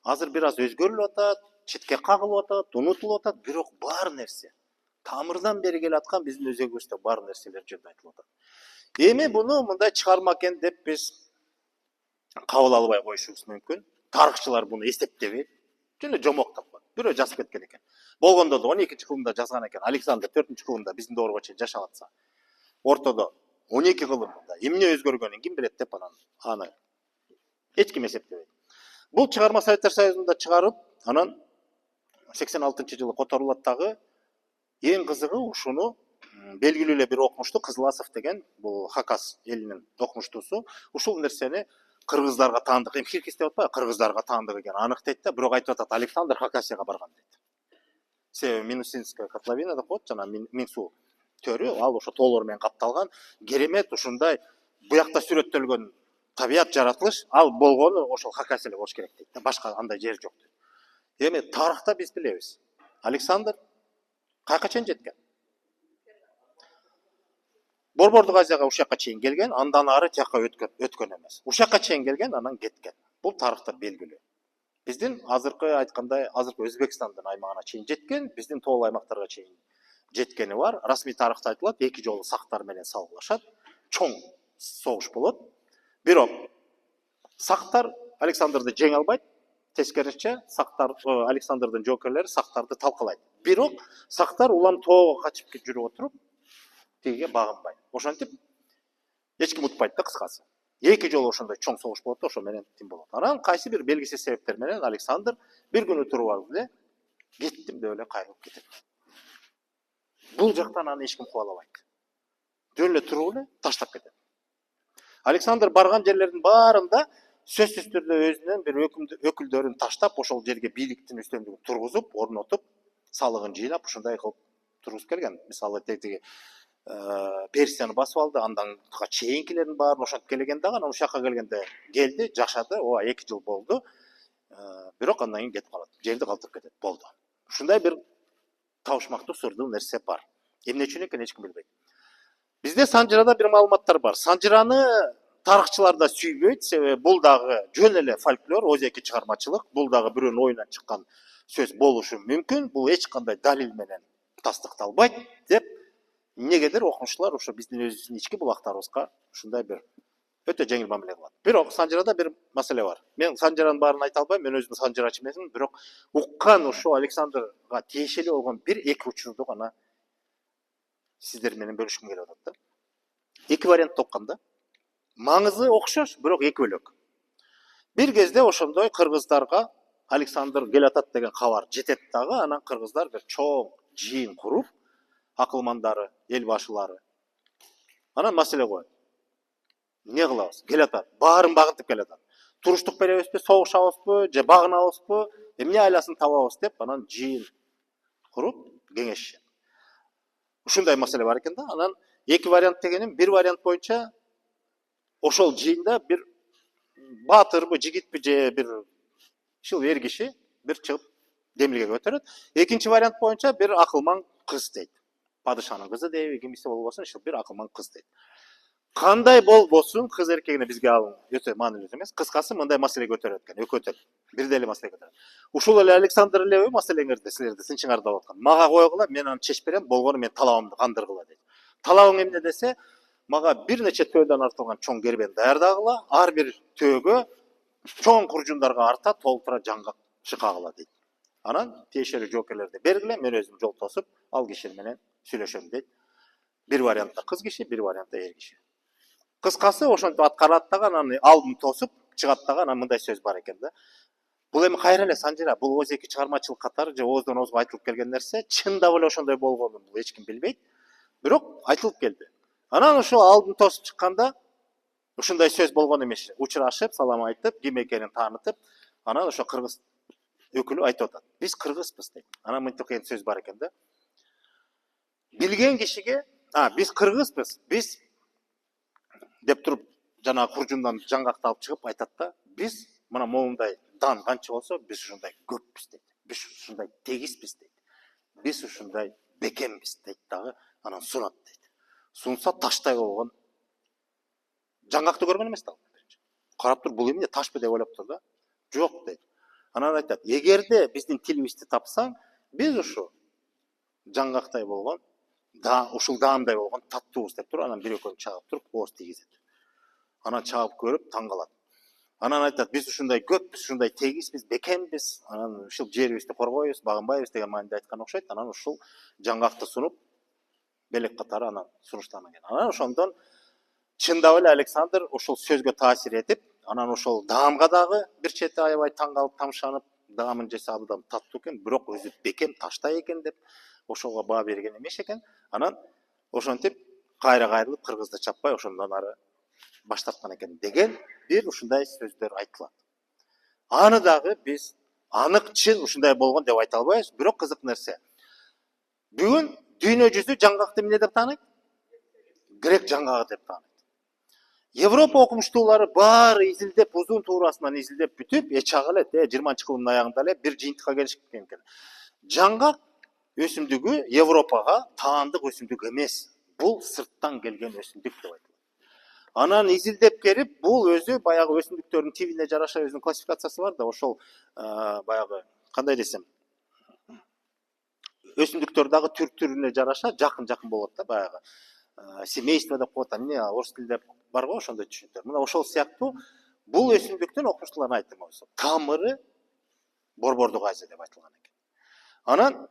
Азыр бир аз өзгөрүлүп атат, четке кагылып атат, унутулуп атат, бирок бар нерсе тамырдан бери келаткан биздин өзөгүбүздө бар нерселер жөнүндө айтылып атат. Эми буну мындай чыгарма экен деп биз кабыл албай коюшубуз мүмкүн. Тарыхчылар буну эсептебейт. Жөн жомоктоп коет. Бирөө жазып кеткен экен. Болгондо да 12-кылымда жазган экен. Александр 4-кылымда биздин доорго чейин жашап атса. Ортодо 12-кылымда эмне өзгөргөнүн ким билет деп аны эч ким эсептебейт. Бул чыгарма Советтер Союзунда чыгарып, анан 86-жылы которулат дагы. Эң кызыгы ушуну белгилүү эле бир окумушту Кызыласов деген, бул Хакас элинин окумуштуусу, ушул нерсени кыргыздарга таандык, эми Хиркис деп атпайбы, кыргыздарга таандык экенин аныктайт да, бирок айтып атат Александр Хакасияга барган дейт. Себеби Минусинская котловина деп коет, жана Минсу төрү, ал ошо тоолор менен капталган, керемет ушундай буякта сүрөттөлгөн табият жаратылыш, ал болгону ошол Хакасия эле болуш керек дейт да, башка андай жер жок дейт. Эми тарыхта биз билебиз. Александр кайка чейин жеткен? Борбордук Азияга ушакка чейин келген, андан ары тияка өткөн эмес. Ушакка чейин келген, анан кеткен. Бул тарыхта белгилүү. Биздин азыркы айткандай, азыркы Өзбекстандын аймагына чейин жеткен, биздин тоол аймактарга чейин жеткени бар. Расмий тарыхта айтылат, эки жолу сактар менен салгылашат, чоң согуш болот. Бирок сактар Александрды жеңе албайт, тескерисинче сактар Александрдын жоокерлери сактарды талкалайт. Бирок сактар улам тоого качып жүрүп отуруп, тиге багынбайт. Ошентип эч ким утпайт да, кыскасы. Эки жолу ошондой чоң согуш болот да, ошо менен тим болот. Анан кайсы бир белгисиз себептер менен Александр бир күнү туруп алып эле кеттим деп эле кайрылып кетет. Бул жактан аны эч ким кубалабайт. Жөн эле туруп эле таштап кетет. Александр барган жерлердин баарында сөзсүз түрдө өзүнүн бир өкүлдөрүн таштап, ошол жерге бийликтин үстөмдүгүн тургузуп, орнотуп, салыгын жыйнап, ушундай кылып тургузуп келген. Мисалы теги Персияны басып алды, андан чейинкилердин баарын ошентип келген дагы, анан ушакка келгенде келди, жашады, 2 жыл болду. Бирок андан кийин кетип калат, жерди калтырып кетет, болду. Ушундай бир табышмактуу сырдуу нерсе бар. Эмне үчүн экенин эч ким билбейт. Бизде Санжырада бир маалыматтар бар. Санжыраны тарыхчылар да сүйбөйт, себеби бул дагы жөн эле фольклор, өзеки чыгармачылык, бул дагы бирөөнүн оюнан чыккан сөз болушу мүмкүн, бул эч кандай далил менен тастыкталбайт деп негедир окумуштуулар ошо биздин өзүбүздүн ички булактарыбызга ушундай бир өтө жеңил мамиле кылат. Бирок Санжырада бир маселе бар. Мен Санжыранын баарын айта албайм, мен өзүм санжырачы эмесмин, бирок уккан ошо Александрга тиешелүү болгон 1-2 учурду гана сиздер менен бөлүшкүм келип атат да. 2 вариант окканда. Маңызы окшош, бирок эки бөлөк. Бир кезде ошондой кыргыздарга Александр келатат деген кабар жетет дагы, анан кыргыздар бир чоң жыйын куруп, акылмандары, эл башылары. Анан маселе коет. Эмне кылабыз? Келатат, баарын багынтып келатат. Туруштук беребизби, согушабызбы, же багынабызбы, эмне айласын табабыз деп, анан жыйын куруп кеңешишет. Ушундай маселе бар экен да. Анан эки вариант дегеним, бир вариант боюнча ошол жыйында бир батырбы жигитпи же бир ушул эр киши бир чыгып демилге көтөрөт. Экинчи вариант боюнча бир акылман кыз дейт. Падышанын кызы дейби, кимиси болбосун, ушул бир акылман кыз дейт. Кандай болбосун, кыз эркегине бизге ал өтө маанилүү эмес. Кыскасы мындай маселе көтөрөт экен, экөө бир деле маселе көтөрөт. Ушул эле Александр Левый маселеңерди силерди сынчыңарды алып аткан. Мага койгула, мен аны чечип берем, болгону мен талабымды кандыргыла дейт. Талабың эмне десе, мага бир нече төөдөн артылган чоң кербен даярдагыла, ар бир төөгө чоң куржундарга арта толтура жаңгак чыкагыла дейт. Анан тиешелүү жоокерлерди бергиле, мен өзүм жол тосуп, ал киши менен сүйлөшөм дейт. Бир вариантта кыз киши, бир вариантта эр киши. Кыскасы ошентип аткарат дагы, анан алдын тосуп чыгат дагы, анан мындай сөз бар экен да. Бул эми кайра эле Санжира, бул өз эки чыгармачылык катары же ооздон оозго айтылып келген нерсе, чындап эле ошондой болгонун бул эч ким билбейт. Бирок айтылып келди. Анан ошо алдын тосуп чыкканда ушундай сөз болгон эмес. Учурашып, салам айтып, ким экенин таанытып, анан ошо кыргыз өкүлү айтып атат. Биз кыргызбыз дейт. Анан мынтип деген сөз бар экен да. Билген кишиге, биз кыргызбыз, биз деп туруп жана куржундан жаңгакты алып чыгып айтат да, биз мына моундай дан канча болсо, биз ушундай көппүз дейт. Биз ушундай тегизбиз дейт. Биз ушундай бекембиз дейт дагы, анан сунат дейт. Сунса таштай болгон жаңгакты көргөн эмес да. Карап туруп, бул эмне ташпы деп ойлоп тур да. Жок дейт. Анан айтат, эгерде биздин тилибизди тапсаң, биз ушу жаңгактай болгон, ушул даамдай болгон таттуубуз деп туруп, анан бир экөөнү чагып туруп, ооз тийгизет. Анан чагып көрүп таң калат. Анан айтат, биз ушундай көппүз, ушундай тегизбиз, бекембиз, анан ушул жерибизди коргойбуз, багынбайбыз деген мааниде айткан окшойт. Анан ушул жаңгакты сунуп, белек катары анан сунуштаган экен. Анан ошондон чындап эле Александр ушул сөзгө таасир этип, анан ошол даамга дагы бир чети аябай таң калып, тамшанып, даамын жесе абдан таттуу экен, бирок өзү бекем таштай экен деп ошого баа берген эмес экен. Анан ошентип кайрылып кыргызды чаппай ошондон ары баштаткан экен деген бир ушундай сөздөр айтылат. Аны дагы биз анык чын ушундай болгон деп айта албайбыз, бирок кызык нерсе. Бүгүн дүйнө жүзү жаңгакты эмне деп тааныйт? Грек жаңгагы деп тааныйт. Европа окумуштуулары баары изилдеп, узун туурасынан изилдеп бүтүп, чагы эле 20-кылымдын аягында эле бир жыйынтыкка келишкен экен. Жаңгак өсүмдүгү Европага таандык өсүмдүк эмес. Бул сырттан келген өсүмдүк деп айтылат. Анан изилдеп келип, бул өзү баягы өсүмдүктөрдүн тибине жараша өзүнүн классификациясы бар да, ошол баягы кандай десем, өсүмдүктөр дагы түр-түрүнө жараша жакын болот да, баягы семейство деп коет, эмне орус тилинде бар го ошондой түшүнүктөр. Мына ошол сыяктуу бул өсүмдүктүн окумуштуулардын айтымы болсо, тамыры борбордук Азия деп айтылган экен. Анан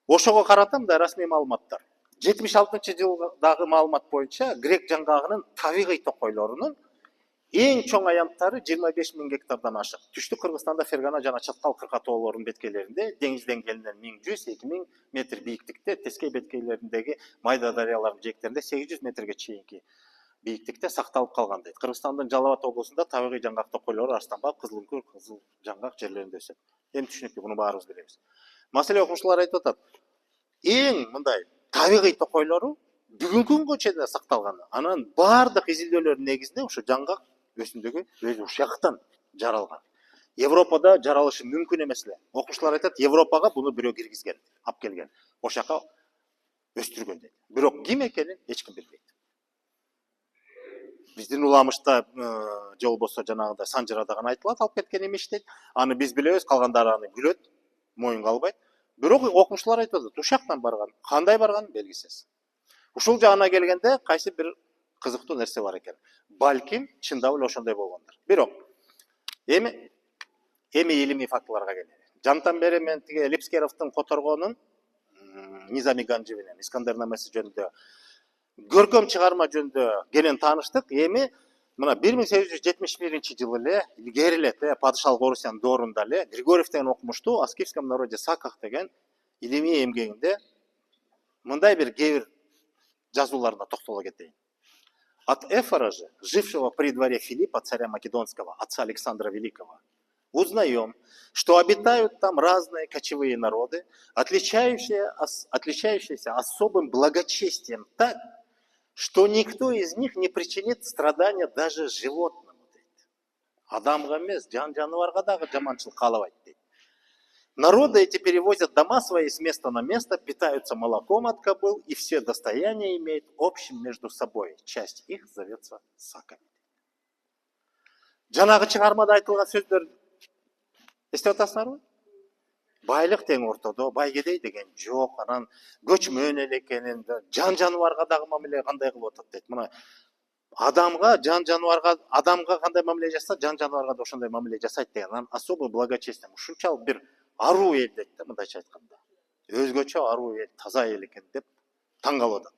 ошого карата мындай расмий маалыматтар. 76-жылдагы маалымат боюнча грек жаңгагынын табигый токойлорунун эң чоң аянттары 25.000 гектардан ашык. Түштүк Кыргызстанда Фергана жана Чаткал кыркатоолорунун беткейлеринде деңиз деңгээлинен 1100-2000 метр бийиктикте, тескей беткейлериндеги майда дарыялардын жээктеринде 800 метрге чейинки бийиктикте сакталып калган дейт. Кыргызстандын Жалал Абад облусунда табигый жаңгак токойлору Арстанбак, Кызылөңкүр, Кызыл жаңгак жерлеринде өсөт. Эми түшүнүктүү, буну баарыбыз билебиз. Маселе окумуштуулар айтып атат. Эң мындай табигый токойлору бүгүнкү күнгө чейин сакталган. Анан баардык изилдөөлөрдүн негизинде ушу жаңгак өсүмдүгү өзү ушактан жаралган. Европада жаралышы мүмкүн эмес эле. Окумуштуулар айтат, Европага буну бирөө киргизген, алып келген. Ошака өстүргөн дейт. Бирок ким экенин эч ким билбейт. Биздин уламышта же болбосо жанагындай Санжырада гана айтылат, алып кеткен эмиш дейт. Аны биз билебиз, калгандары аны күлөт, моюнга албайт. Бирок окумуштуулар айтып атат, ушактан барган. Кандай барган белгисиз. Ушул жагына келгенде кайсы бир кызыктуу нерсе бар экен. Балким чындап эле ошондой болгондор. Бирок эми илимий фактыларга келели. Жантан бери мен тиги Липскеровдун которгонун Низами Ганжи менен Искандернамасы жөнүндө көркөм чыгарма жөнүндө кенен тааныштык. Эми мына 1871-жылы эле илгери эле падышалык Орусиянын доорунда эле Григорьев деген окумуштуу Аскифском народе Саках деген илимий эмгегинде мындай бир кээ бир жазууларына токтоло кетейин. От Эфора же, жившего при дворе Филиппа, царя Македонского, отца Александра Великого, узнаем, что обитают там разные кочевые народы, отличающиеся особым благочестием так, что никто из них не причинит страдания даже животному. Адамға емес, жан жануарға дағы жаманшылық қалабайды дейді. Народы эти перевозят дома свои с места на место, питаются молоком от кобыл, и все достояния имеют общим между собой. Часть их зовется саками. Жаңағы шығармада айтылған сөздер естіп отырсыңдар ма? Байлық тең ортада, бай кедей деген жоқ, анан көчмөн ел екенін, жан жануарға дағы мамиле қандай қылып отыр дейді. Мына адамға, жан жануарға, адамға қандай мамиле жасаса, жан жануарға да ошондой мамиле жасайды деген особый благочестие. Ушунчалык бир ару ел дейді да, мындайча айтканда. Өзгөчө ару ел, таза ел екен деп таң калып атат.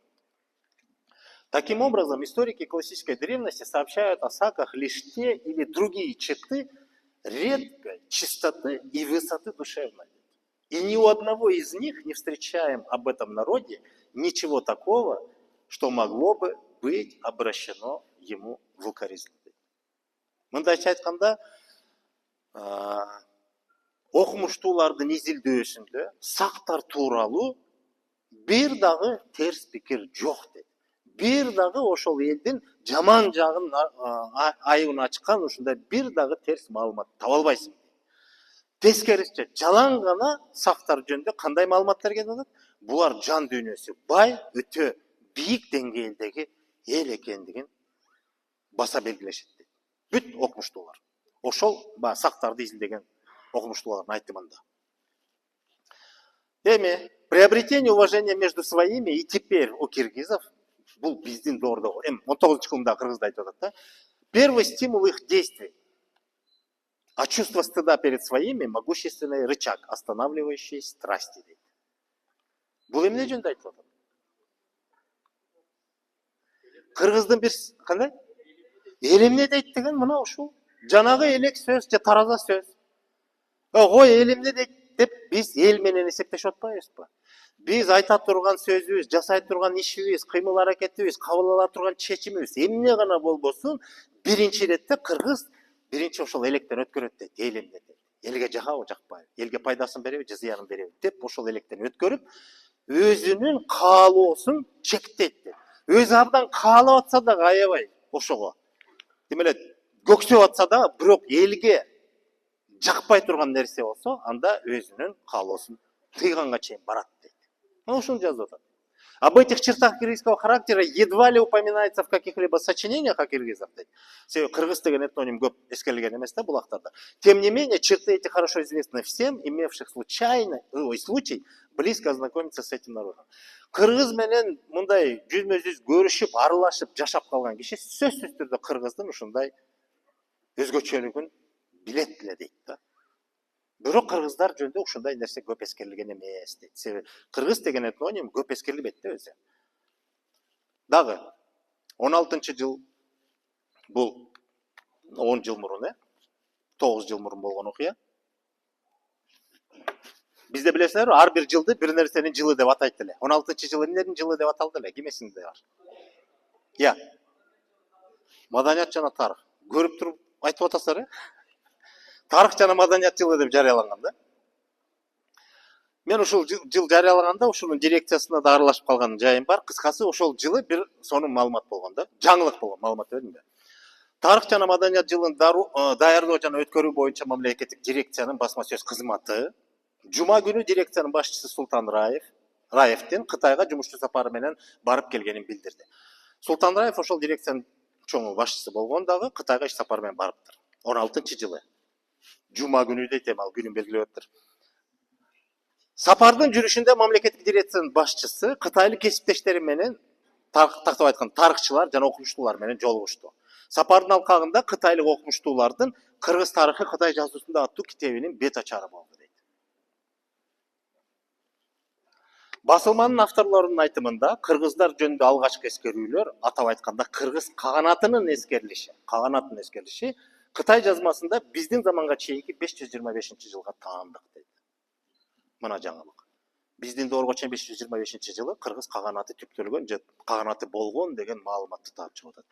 Таким образом, историки классической древности сообщают о саках лишь те или другие черты редкой чистоты и высоты душевной. И ни у одного из них не встречаем об этом народе ничего такого, что могло бы быть обращено ему в укоризнь. Мындайча айтканда, окумуштуулардын изилдөөсүндө сактар тууралуу бир дагы терс пикир жок дейт. Бир дагы ошол элдин жаман жагын айыбын ачкан ушундай бир дагы терс маалымат таба албайсың. Тескерисинче жалаң гана сактар жөнүндө кандай маалыматтар келип атат? Булар жан дүйнөсү бай, өтө бийик деңгээлдеги эл экендигин баса белгилешет дейт. Бүт окумуштуулар. Ошол сактарды изилдеген окумуштуулардын айтымында. Эми приобретение уважения между своими и теперь у киргизов бул биздин доордо, 19-кылымда кыргызда айтып атат да. Первый стимул их действий. А чувство стыда перед своими могущественный рычаг, останавливающий страсти дейт. Бул эмне жөнүндө айтып атат? Кыргыздын бир кандай? Эл эмне дейт деген мына ушул. Жанагы элек сөз же тараза сөз. Ой, эл эмне дейт деп биз эл менен эсептешип атпайбызбы? Биз айта турган сөзүбүз, жасай турган ишибиз, кыймыл аракетибиз, кабыл ала турган чечимибиз эмне гана болбосун, биринчи иретте кыргыз биринчи ошол электен өткөрөт дейт. Эл эмне дейт? Элге жагабы, жакпайбы? Элге пайдасын береби, же зыянын береби деп ошол электен өткөрүп, өзүнүн каалоосун чектейт дейт. Өзү абдан каалап атса да аябай ошого. Демеле көксөп атса да, бирок элге жакпай турган нерсе болсо, анда өзүнүн каалоосун тыйганга чейин барат дейт. Ушуну жазып атат. Об этих чертах киргизского характера едва ли упоминается в каких-либо сочинениях о киргизах дейт. Себеби кыргыз деген этноним көп эскерилген эмес да булактарда. Тем не менее, черты эти хорошо известны всем, имевших случай близко ознакомиться с этим народом. Кыргыз менен мындай жүзмө-жүз көрүшүп, аралашып, жашап калган киши сөзсүз түрдө кыргыздын ушундай өзгөчөлүгүн билет эле дейт да. Бирок кыргыздар жөнүндө ушундай нерсе көп эскерилген эмес дейт. Себеби кыргыз деген этноним көп эскерилбейт да өзү. Дагы 16-жыл бул 10 жыл мурун, 9 жыл мурун болгон окуя. Бизде билесиңерби, ар бир жылды бир нерсенин жылы деп атайт эле. 16-жыл эмненин жылы деп аталды эле? Ким эсинде бар? Я. Маданият жана тарых. Көрүп туруп айтып атасыздар, тарых жана маданият жылы деп жарыяланган да. Мен ушул жыл жарыялаганда ушунун дирекциясына да аралашып калган жайым бар. Кыскасы ошол жылы бир сонун маалымат болгон да. Жаңылык болгон, маалымат бердимби? Тарых жана маданият жылын даярдоо жана өткөрүү боюнча мамлекеттик дирекциянын басма сөз кызматы жума күнү дирекциянын башчысы Султан Раевдин Кытайга жумушчу сапары менен барып келгенин билдирди. Султан Раев ошол дирекциянын чоң башчысы болгон дагы Кытайга иш сапары менен барыптыр. 16-жылы. Жума күнү дейт, ал күнүн белгилеп атыр. Сапардын жүрүшүндө мамлекеттик дирекциянын башчысы кытайлык кесиптештери менен, тактап айтканда тарыхчылар жана окумуштуулар менен жолугушту. Сапардын алкагында кытайлык окумуштуулардын Кыргыз тарыхы Кытай жазуусунда аттуу китебинин бет ачары болду дейт. Басылманын авторлорунун айтымында кыргыздар жөнүндө алгачкы эскерүүлөр, атап айтканда кыргыз каганатынын эскерилиши Кытай жазмасында биздин заманга чейинки 525-жылга таандык дейт. Мына жаңылык. Биздин доорго чейин 525-жылы кыргыз каганаты түптөлгөн же каганаты болгон деген маалыматты таап чыгып атат.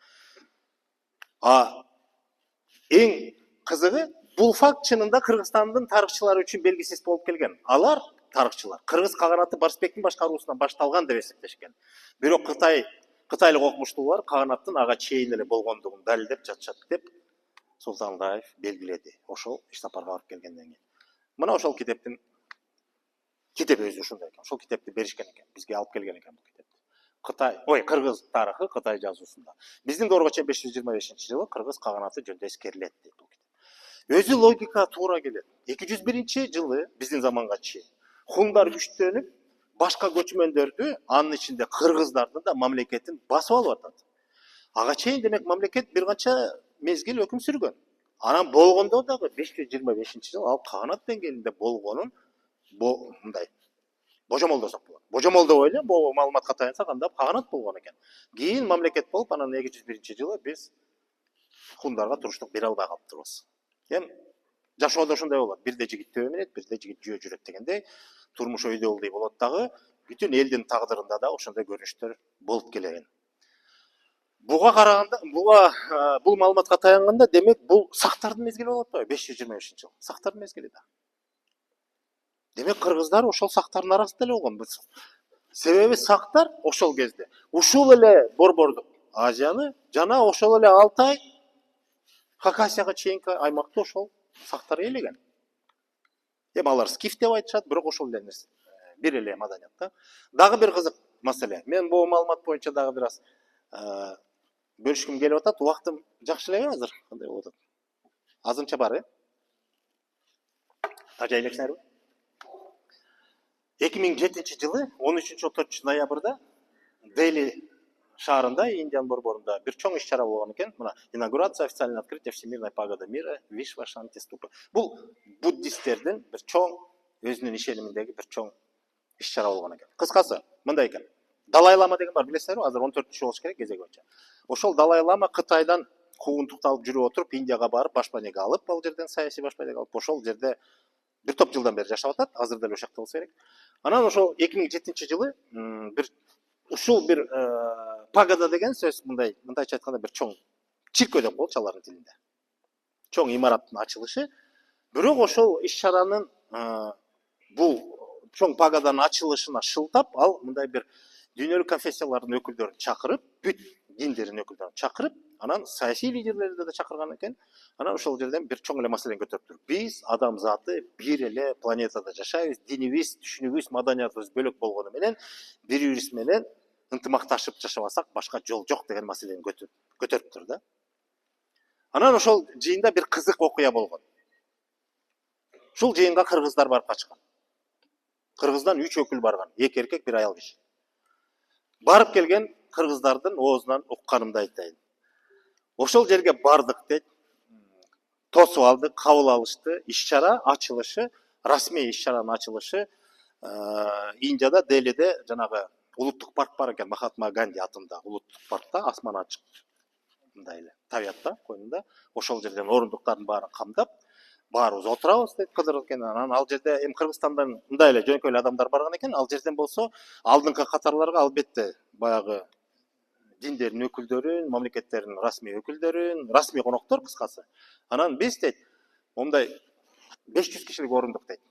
Эң кызыгы, бул факт чынында Кыргызстандын тарыхчылары үчүн белгисиз болуп келген. Алар тарыхчылар кыргыз каганаты Барсбектин башкаруусунан башталган деп эсептешкен. Бирок кытайлык окумуштуулар каганаттын ага чейин эле болгондугун далилдеп жатышат деп Султангаев белгиледи. Ошол иш сапарга барып келгенден кийин. Мына ошол китептин китеп өзү ушундай экен. Ошол китепти беришкен экен. Бизге алып келген экен бул китепти. Кыргыз тарыхы Кытай жазуусунда. Биздин доорго чейин 525-жылы кыргыз каганаты жөнүндө эскерилет дейт бул китеп. Өзү логика туура келет. 201-жылы биздин заманга чейин хундар күчтөнүп башка көчмөндөрдү, анын ичинде кыргыздардын да мамлекетин басып алып атат. Ага чейин демек мамлекет бир канча мезгил өкүм сүргөн. Анан болгондо дагы 525-жылы ал каганат деңгээлинде болгонун мындай божомолдосок болот. Божомолдоп эле бул маалыматка таянсак анда каганат болгон экен. Кийин мамлекет болуп, анан 201-жылы биз хундарга туруштук бере албай калыптырбыз. Жашоодо ошондой болот. Бирде жигит төбө менет, бирде жигит жөө жүрөт дегендей, турмуш өйдөлдөй болот дагы, бүтүн элдин тагдырында да ошондой көрүнүштөр болуп келген. Буга караганда, бул маалыматка таянганда, демек бул сактардын мезгили болот атпайбы? 525-жыл. Сактардын мезгили да. Демек кыргыздар ошол сактардын арасында эле болгон. Себеби сактар ошол кезде ушул эле Борбордук Азияны жана ошол эле Алтай, Хакасияга чейинки аймакты ошол сактар ээлеген. Алар скиф деп айтышат, бирок ошол эле нерсе. Бир эле маданият да. Дагы бир кызык маселе. Мен бул маалымат боюнча дагы бир аз бөлүшкүм келип атат. Убактым жакшы элеби азыр? Кандай болуп атат? Азырынча бар, Тажа элексиңерби? 2007-жылы 13-14 ноябрда Дели шаарында, Индиан борборунда бир чоң иш-чара болгон экен. Мына инаугурация, официальное открытие Всемирной пагоды мира, Вишва Шанти ступы. Бул буддисттердин бир чоң өзүнүн ишениминдеги бир чоң иш-чара болгон экен. Кыскасы, мындай экен. Далай Лама деген бар, билесиңерби? Азыр 14-чү болуш керек кезеги боюнча. Ошол Далай Лама Кытайдан куугунтукталып жүрүп отуруп, Индияга барып, башпанеге алып, ал жерден саясий башпанеге алып, ошол жерде бир топ жылдан бери жашап атат. Азыр деле ошол жакта болсо керек. Анан ошол 2007-жылы ушул бир пагода деген сөз мындайча айтканда бир чоң чиркөө деп коелучу алардын тилинде. Чоң имараттын ачылышы. Бирок ошол иш-чаранын бул чоң пагоданын ачылышына шылтап, ал мындай бир дүйнөлүк конфессиялардын өкүлдөрүн чакырып, бүт диндердин өкүлдөрүн чакырып, анан саясий лидерлерди да чакырган экен. Анан ошол жерден бир чоң эле маселени көтөрүп туруп, биз адамзаты бир эле планетада жашайбыз, динибиз, түшүнүгүбүз, маданиятыбыз бөлөк болгону менен бири-бирибиз менен ынтымакташып жашабасак башка жол жок деген маселени көтөрүптүр да. Анан ошол жыйында бир кызык окуя болгон. Ушул жыйынга кыргыздар барып качкан. Кыргыздан 3 өкүл барган, 2 эркек, 1 аял киши. Барып келген кыргыздардын оозунан укканымды айтайын. Ошол жерге бардык дейт. Тосуп алдык, кабыл алышты, иш-чара ачылышы, расмий иш-чаранын ачылышы Индияда, Делиде жанагы улуттук парк бар экен, Махатма Ганди атында улуттук паркта, асман ачык. Мындай эле табиятта, койнунда. Ошол жерден орундуктардын баарын камдап, баарыбыз отурабыз дейт, кыдырып экен. Анан ал жерде Кыргызстандан мындай эле жөнөкөй эле адамдар барган экен. Ал жерден болсо, алдыңкы катарларга албетте баягы диндердин өкүлдөрүн, мамлекеттердин расмий өкүлдөрүн, расмий коноктор кыскасы. Анан биз дейт, мондай 500 кишилик орундук дейт.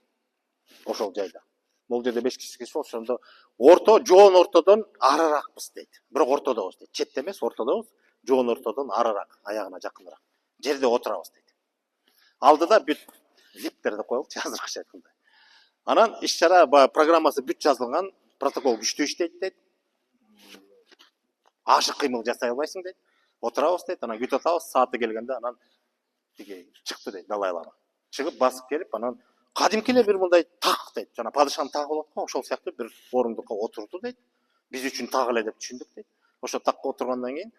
Ошол жайда. Бул жерде 500 киши болсо, ошондо жоон ортодон арыракпыз дейт. Бирок ортодобуз дейт. Четте эмес, ортодобуз. Жоон ортодон арырак, аягына жакыныраак. Жерде отурабыз дейт. Алдыда бүт виптер деп коелучу, азыркыча айтканда. Анан иш-чара программасы бүт жазылган, протокол күчтүү иштейт дейт. Ашык кыймыл жасай албайсың дейт. Отурабыз дейт, анан күтүп атабыз, сааты келгенде анан чыкты дейт Далай Лама. Чыгып басып келип, анан кадимки эле бир мындай так дейт. Жана падышанын тагы болот го, ошол сыяктуу бир орундукка отурду дейт. Биз үчүн так эле деп түшүндүк дейт. Ошо такка отургандан кийин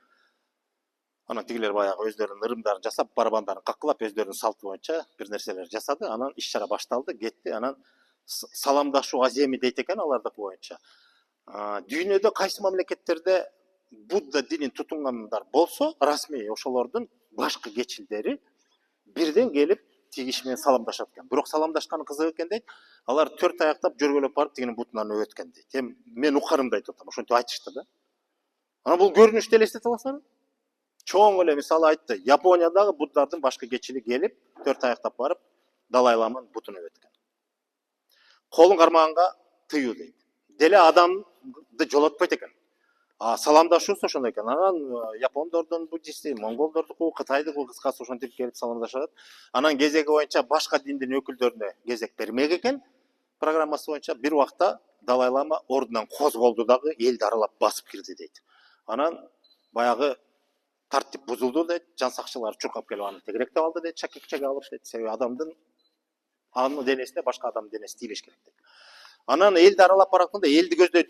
анан тигилер баягы өздөрүнүн ырымдарын жасап, барабандарын каккылап, өздөрүнүн салты боюнча бир нерселер жасады. Анан иш-чара башталды, кетти. Анан саламдашуу аземи дейт экен алардык боюнча. Дүйнөдө кайсы мамлекеттерде Будда динин тутунгандар болсо, расмий ошолордун башкы кечилдери бирден келип тигиш менен саламдашат экен. Бирок саламдашканы кызык экен дейт. Алар 4 аяктап жөргөлөп барып тигинин бутунан өбөткөн дейт. Мен укканымды айтып атам, ошентип айтышты да. Анан бул көрүнүштү элестете аласыңарбы? Чоң эле мисалы айтты. Япониядагы буддардын башкы кечили келип, 4 аяктап барып Далай Ламанын бутун өбөткөн. Колун кармаганга тыюу дейт. Деле адамды жолотпойт экен. Саламдашуусу ошондой экен. Анан япондордун буддисти, монголдордуку, кытайдыкы кыскасы ошентип келип саламдашат. Анан кезеги боюнча башка диндин өкүлдөрүнө кезек бермек экен. Программасы боюнча бир убакта Далай Лама ордунан козголду дагы элди аралап басып кирди дейт. Анан баягы тартип бузулду дейт. Жан сакчылар чуркап келип аны тегеректеп алды дейт, чакекчеге алып дейт. Себеби адамдын анын денесине башка адамдын денеси тийбеш керек дейт. Анан элди аралап баратканда элди көздөй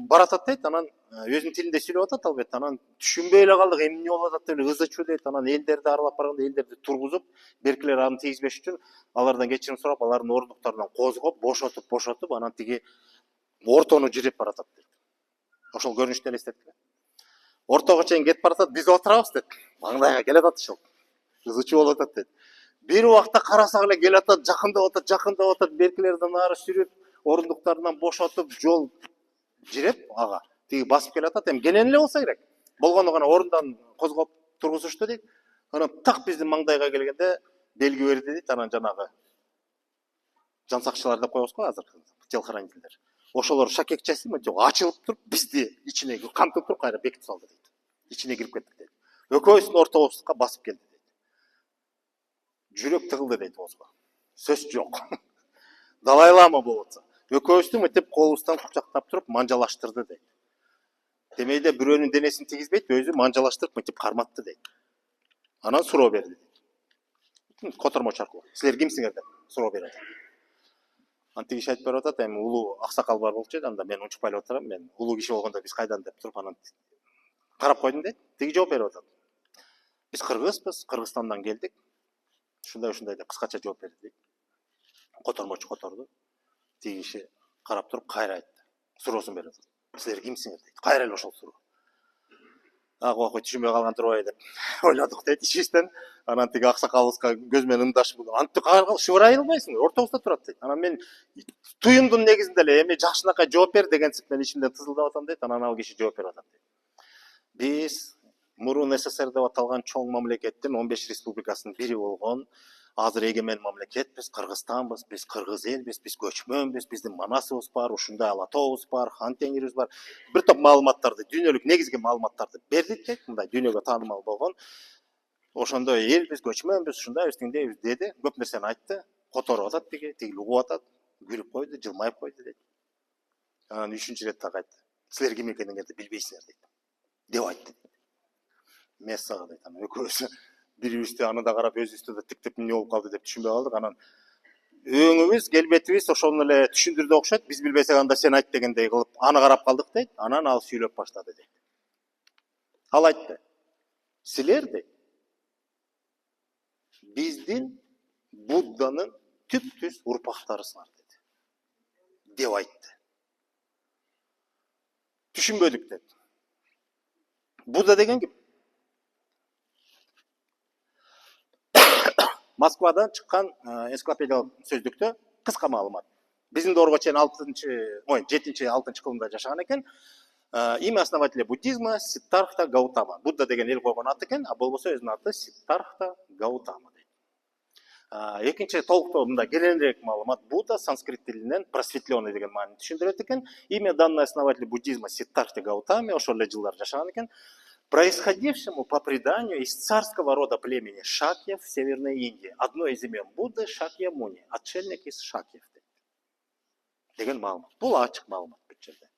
баратат дейт. Анан өзүнүн тилинде сүйлөп атат албетте. Анан түшүнбөй эле калдык, эмне болуп атат деп ызы чуу дейт. Анан элдерди аралап барганда элдерди тургузуп, беркилер аны тийгизбеш үчүн алардан кечирим сурап, алардын ордуктарынан козгоп, бошотуп, анан тиги ортону жиреп баратат дейт. Ошол көрүнүштү элестеткиле. Ортого чейин кетип баратат, биз отурабыз дейт. Маңдайга келатат ошол. Ызы чуу болуп атат дейт. Бир убакта карасак эле келатат, жакындап атат, беркилерден ары сүрүп, орындуктарынан бошотуп, жол жиреп ага тиги басып келатат. Эми кенен эле болсо керек. Болгону гана орундан козгоп тургузушту дейт. Анан так биздин маңдайга келгенде белги берди дейт. Анан жанагы жан сакчылар деп коебуз го азыркы телохранительдер. Ошолор шакекчеси мынтип ачылып туруп, бизди ичине кантып туруп кайра бекитип салды дейт. Ичине кирип кеттик дейт. Экөөбүздүн ортобузга басып келди дейт. Жүрөк тыгылды дейт озго. Сөз жок. Далай Лама болуп атса. Экөөбүздү мынтип колубуздан кучактап туруп манжалаштырды дейт. Демейде бирөөнүн денесин тийгизбейт, өзү манжалаштырып мынтип карматты дейт. Анан суроо берди дейт. Котормочу аркылуу. Силер кимсиңер деп суроо берет. Антиги киши айтып берип атат, эми улуу аксакал бар болчу эди, анда мен унчукпай эле отурам, мен улуу киши болгондо биз кайдан деп туруп анан карап койдум дейт. Тиги жооп берип атат. Биз кыргызбыз, Кыргызстандан келдик. Ушундай деп кыскача жооп берди дейт. Котормочу которду. Тиги киши карап туруп кайра айтты. Суроосун берип атат. Силер кимсиңер дейт. Кайра эле ошол суроо. Окуй түшүнбөй калган турбайбы деп ойлодук дейт ичибизден. Анан тиги аксакалыбызга көз менен ымдашып, антип шыбырай албайсыңбы? Ортобузда турат дейт. Анан мен туюмдун негизинде эле эми жакшынакай жооп бер дегенсип мен ичимден тызылдап атам дейт. Анан ал киши жооп берип атат дейт. Биз мурун СССР деп аталган чоң мамлекеттин 15 республикасынын бири болгон азыр эгемен мамлекетпиз, Кыргызстанбыз, биз кыргыз элбиз, биз көчмөнбүз, биздин Манасыбыз бар, ушундай Алатообуз бар, Хан Теңирибиз бар. Бир топ маалыматтарды, дүйнөлүк негизги маалыматтарды бердик дейт. Мындай дүйнөгө таанымал болгон. Ошондой элбиз, көчмөнбүз, ушундайбыз, тиңдейбиз деди. Көп нерсени айтты. Которуп атат тиги угуп атат, күлүп койду, жылмайып койду дейт. Анан 3-чү рет так айтты. Силер ким экениңерди билбейсиңер дейт. Деп айтты. Мессага дейт. Анан экөөбүз бирибизди аны да карап өзүбүздү да тиктеп эмне болуп калды деп түшүнбөй калдык. Анан өңүбүз, келбетибиз ошону эле түшүндүрдү окшойт. Биз билбесек анда сен айт дегендей кылып аны карап калдык дейт. Анан ал сүйлөп баштады дейт. Ал айтты. Силер дейт. Биздин Будданын түп-түз урпактарысыңар дейт. Деп айтты. Түшүнбөдүк дейт. Будда деген ким? Москвадан чыккан энциклопедиялык сөздүктө кыска маалымат. Биздин доорго чейин 7-6 кылымда жашаган экен. Имя основателя буддизма Сиддхартха Гаутама. Будда деген эл койгон ат экен, а болбосо өзүнүн аты Сиддхартха Гаутама дейт. Экинчи толуктоо мындай кененирээк маалымат. Будда санскрит тилинен просветленный деген маанини түшүндүрөт экен. Имя данное основателю буддизма Сиддхартха Гаутаме, ошол эле жылдар жашаган экен. Происходившему по преданию из царского рода племени Шакьев в Северной Индии. Одно из имен Будды Шакьямуни, отшельник из Шакьев. Деген маалымат. Бул ачык маалымат бул жерде.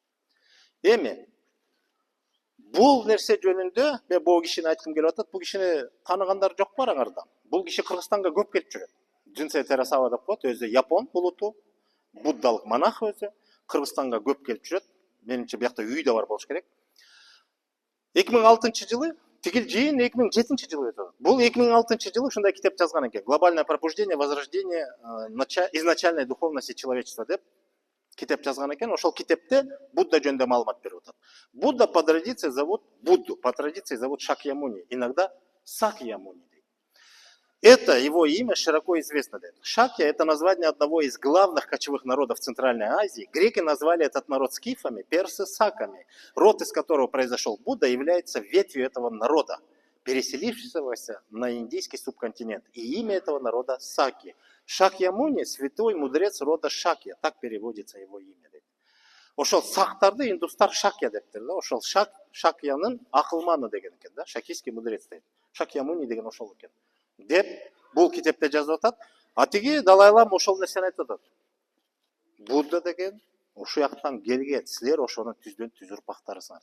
Эми бул нерсе жөнүндө мен бул кишини айткым келип атат. Бул кишини тааныгандар жок бараңарда. Бул киши Кыргызстанга көп келип жүрөт. Джинсей Терасава деп коет, өзү япон улуту, буддалык монах өзү. Кыргызстанга көп келип жүрөт. Менимче биякта үй да бар болуш керек. 2006 жылы тигил жыйын 2007 жылы өтөт. Бул 2006 жылы ушундай китеп жазган экен. Глобальное пробуждение, возрождение изначальной духовности человечества деп китеп жазган экен. Ошол китепте Будда жөнүндө маалымат берип атат. Будда по традиции зовут Шакьямуни, иногда Сакьямуни. Это его имя широко известно. Шакья – это название одного из главных кочевых народов Центральной Азии. Греки назвали этот народ скифами, персы – саками. Род, из которого произошел Будда, является ветвью этого народа, переселившегося на индийский субконтинент. И имя этого народа – Саки. Шакьямуни – святой мудрец рода Шакья. Так переводится его имя. Ошол сактарды индустар Шакья дептир да. Ошол Шакьянын акылманы деген экен да. Шакийский мудрец дейт. Шакьямуни деген ошол экен. Деп бул китепте жазып атат. А тиги Далай Лама ошол нерсени айтып атат. Будда деген ошол жактан келген, силер ошонун түздөн түз урпактарысыңар.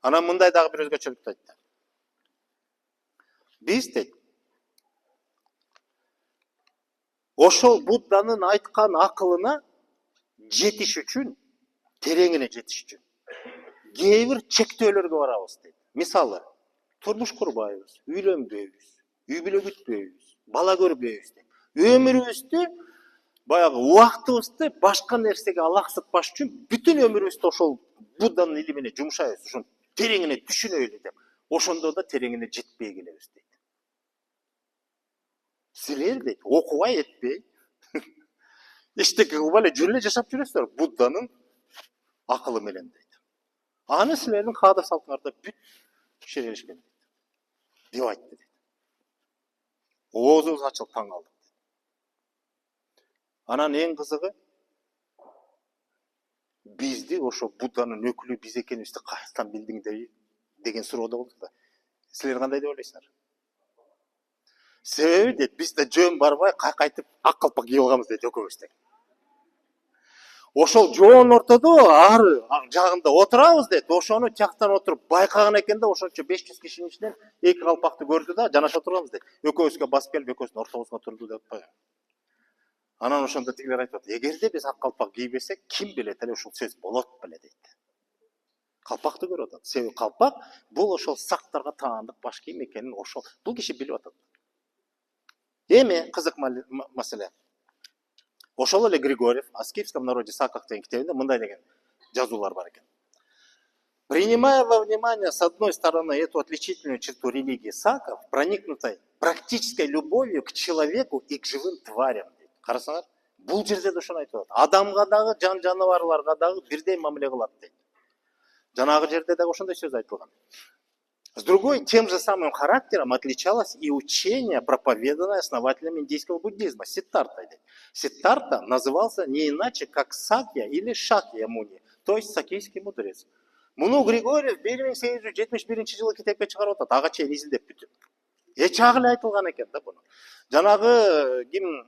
Анан мындай дагы бир өзгөчөлүктү айтты. Биз дейт, ошол Будданын айткан акылына жетиш үчүн, тереңине жетиш үчүн кээ бир чектөөлөргө барабыз дейт. Мисалы, турмуш курбайбыз, үйлөнбөйбүз, үй бүлө күтпөйбүз, бала көрбөйбүз дейт. Өмүрүбүздү, баягы убактыбызды башка нерсеге алаксытпаш үчүн бүтүн өмүрүбүздү ошол Будданын илимине жумшайбыз, ошону тереңине түшүнөйлү деп. Ошондо да тереңине жетпей келебиз дейт. Силер дейт, окубай этпей, эчтеке кылбай эле жүрүп эле жашап жүрөсүздөр Будданын акылы менен дейт. Аны силердин каада салтыңарда бүт шерелишкен деп айтты дейт. Оозубуз ачылып таң калдык. Анан эң кызыгы, бизди ошо Будданын өкүлү биз экенибизди кайдан билдиң деген суроодо болду да. Силер кандай деп ойлойсуңар? Себеби дейт, биз да жөн барбай кайкайтып ак калпак кийип алганбыз дейт экөөбүз дейт. Ошол жоонун ортодо ар жагында отурабыз дейт. Ошону тияктан отуруп байкаган экен да, ошончо 500 кишинин ичинен эки калпакты көрдү да, жанаша отурганбыз дейт. Экөөбүзгө басып келип, экөөбүздүн ортобузга турду деп атпайбы. Анан ошондо тигилер айтып атат, эгерде биз ак калпак кийбесек, ким билет эле ушул сөз болот беле дейт. Калпакты көрүп атат. Себеби калпак бул ошол сактарга таандык баш кийим экенин ошол бул киши билип атат. Эми кызык маселе. Ошол эле Григорьев о скифском народе саках деген китебинде мындай деген жазуулар бар экен. Принимая во внимание с одной стороны эту отличительную черту религии саков, проникнутой практической любовью к человеку и к живым тварям. Карасаңар, бул жерде да ошону айтып атат. Адамга дагы, жан жаныбарларга дагы бирдей мамиле кылат дейт. Жанагы жерде дагы ошондой сөз айтылган. С другой, тем же самым характером отличалось и учение, проповеданное основателем индийского буддизма, Сиддхарта. Сиддхарта назывался не иначе, как Сакья или Шакьямуни, то есть сакийский мудрец. Муну Григорьев 1871 жылы китепке чыгарып атат, ага чейин изилдеп бүтүп. Эч агыле айтылган экен да буну. Жанагы ким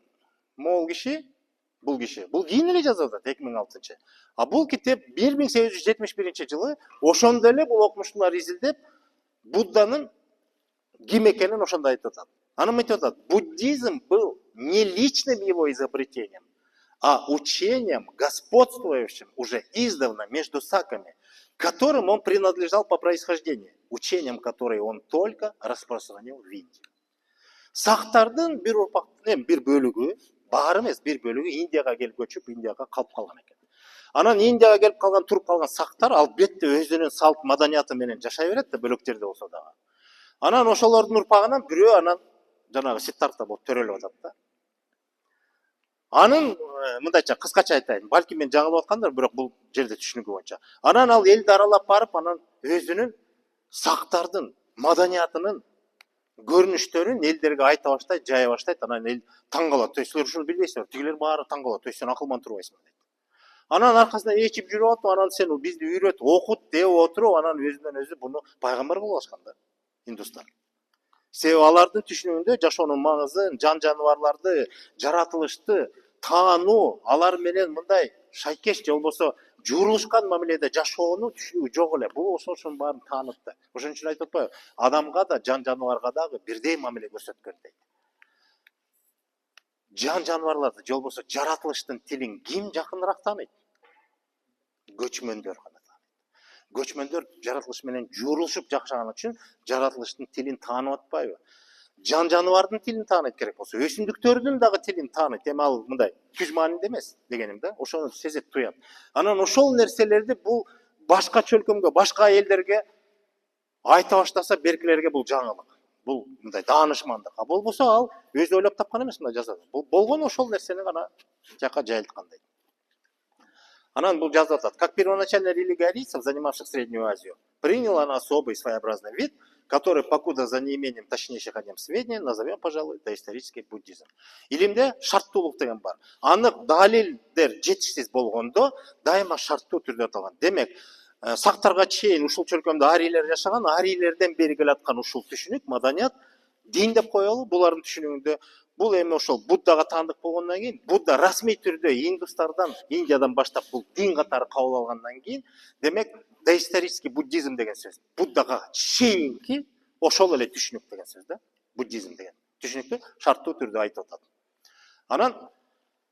могул киши, бул кийин эле жазып атат 2006. А бул китеп 1871 жылы ошондо эле бул окумуштуулар изилдеп Будданын ким экенин ошондо айтып атат. Аны мынтип атат, буддизм был не личным его изобретением, а учением, господствующим уже издавна между саками, которым он принадлежал по происхождению, учением, которое он только распространил в Индии. Сактардын бир бөлүгү, баары эмес, бир бөлүгү Индияга келип көчүп, Индияга калып калган экен. Анан Индияга келип калган, туруп калган сактар албетте өзүнүн салт маданияты менен жашай берет да, бөлөктөрдө болсо дагы. Анан ошолордун урпагынан бирөө анан жанагы Сиддхарта болуп төрөлүп атат да. Анын мындайча кыскача айтайын, балки мен жаңылып аткандыр, бирок бул жерде түшүнүгү боюнча. Анан ал элди аралап барып, анан өзүнүн сактардын маданиятынын көрүнүштөрүн элдерге айта баштайт, жая баштайт. Анан эл таң калат. Силер ушуну билбейсиңер, тигилер баары таң калат. Сен акылман турбайсың дейт. Анан аркасынан ээчип жүрүп атып, анан сен бизди үйрөт, окут деп отуруп, анан өзүнөн өзү буну пайгамбар кылып алышкан да, индустар. Себеби алардын түшүнүгүндө жашоонун маңызын, жан жаныбарларды, жаратылышты таануу, алар менен мындай шайкеш же болбосо жуурулушкан мамиледе жашоону түшүнүгү жок эле. Бул ошонун баарын таанып да. Ошон үчүн айтып атпайбы, адамга да, жан жаныбарга дагы бирдей мамиле көрсөткөн дейт. Жан жаныбарларды же болбосо жаратылыштын тилин ким жакыныраак тааныйт? Көчмөндөр гана тааныйт. Көчмөндөр жаратылыш менен жуурулушуп жашаган үчүн жаратылыштын тилин таанып атпайбы? Жан жаныбардын тилин тааныйт керек болсо, өсүмдүктөрдүн дагы тилин тааныйт. Эми ал мындай түз маанинде эмес дегеним да, ошону сезет, туят. Анан ошол нерселерди бул башка чөлкөмгө, башка элдерге айта баштаса, беркилерге бул жаңылык. Бул мындай даанышмандык. А болбосо ал өзү ойлоп тапкан эмес мындай жазат. Бул болгон ошол нерсени гана жака жайылткан дейт. Анан бул жазып атат. Как первоначальная религия арийцев, занимавших Среднюю Азию, приняла она особый своеобразный вид, который, покуда за неимением точнейших о нем сведений, назовем, пожалуй, доисторический буддизм. Илимде шарттуулук деген бар. Анық далилдер жетишсиз болгондо дайыма шарттуу түрдө аталган. Демек, сактарга чейин ушул чөлкөмдө арийлер жашаган, арийлерден бери келаткан ушул түшүнүк, маданият, дин деп коелу булардын түшүнүгүндө. Бул эми ошол Буддага таандык болгондон кийин, Будда расмий түрдө индустардан, Индиядан баштап бул дин катары кабыл алгандан кийин, демек доисторический буддизм деген сөз. Буддага чейинки ошол эле түшүнүк деген сөз да. Буддизм деген түшүнүктү шарттуу түрдө айтып атат. Анан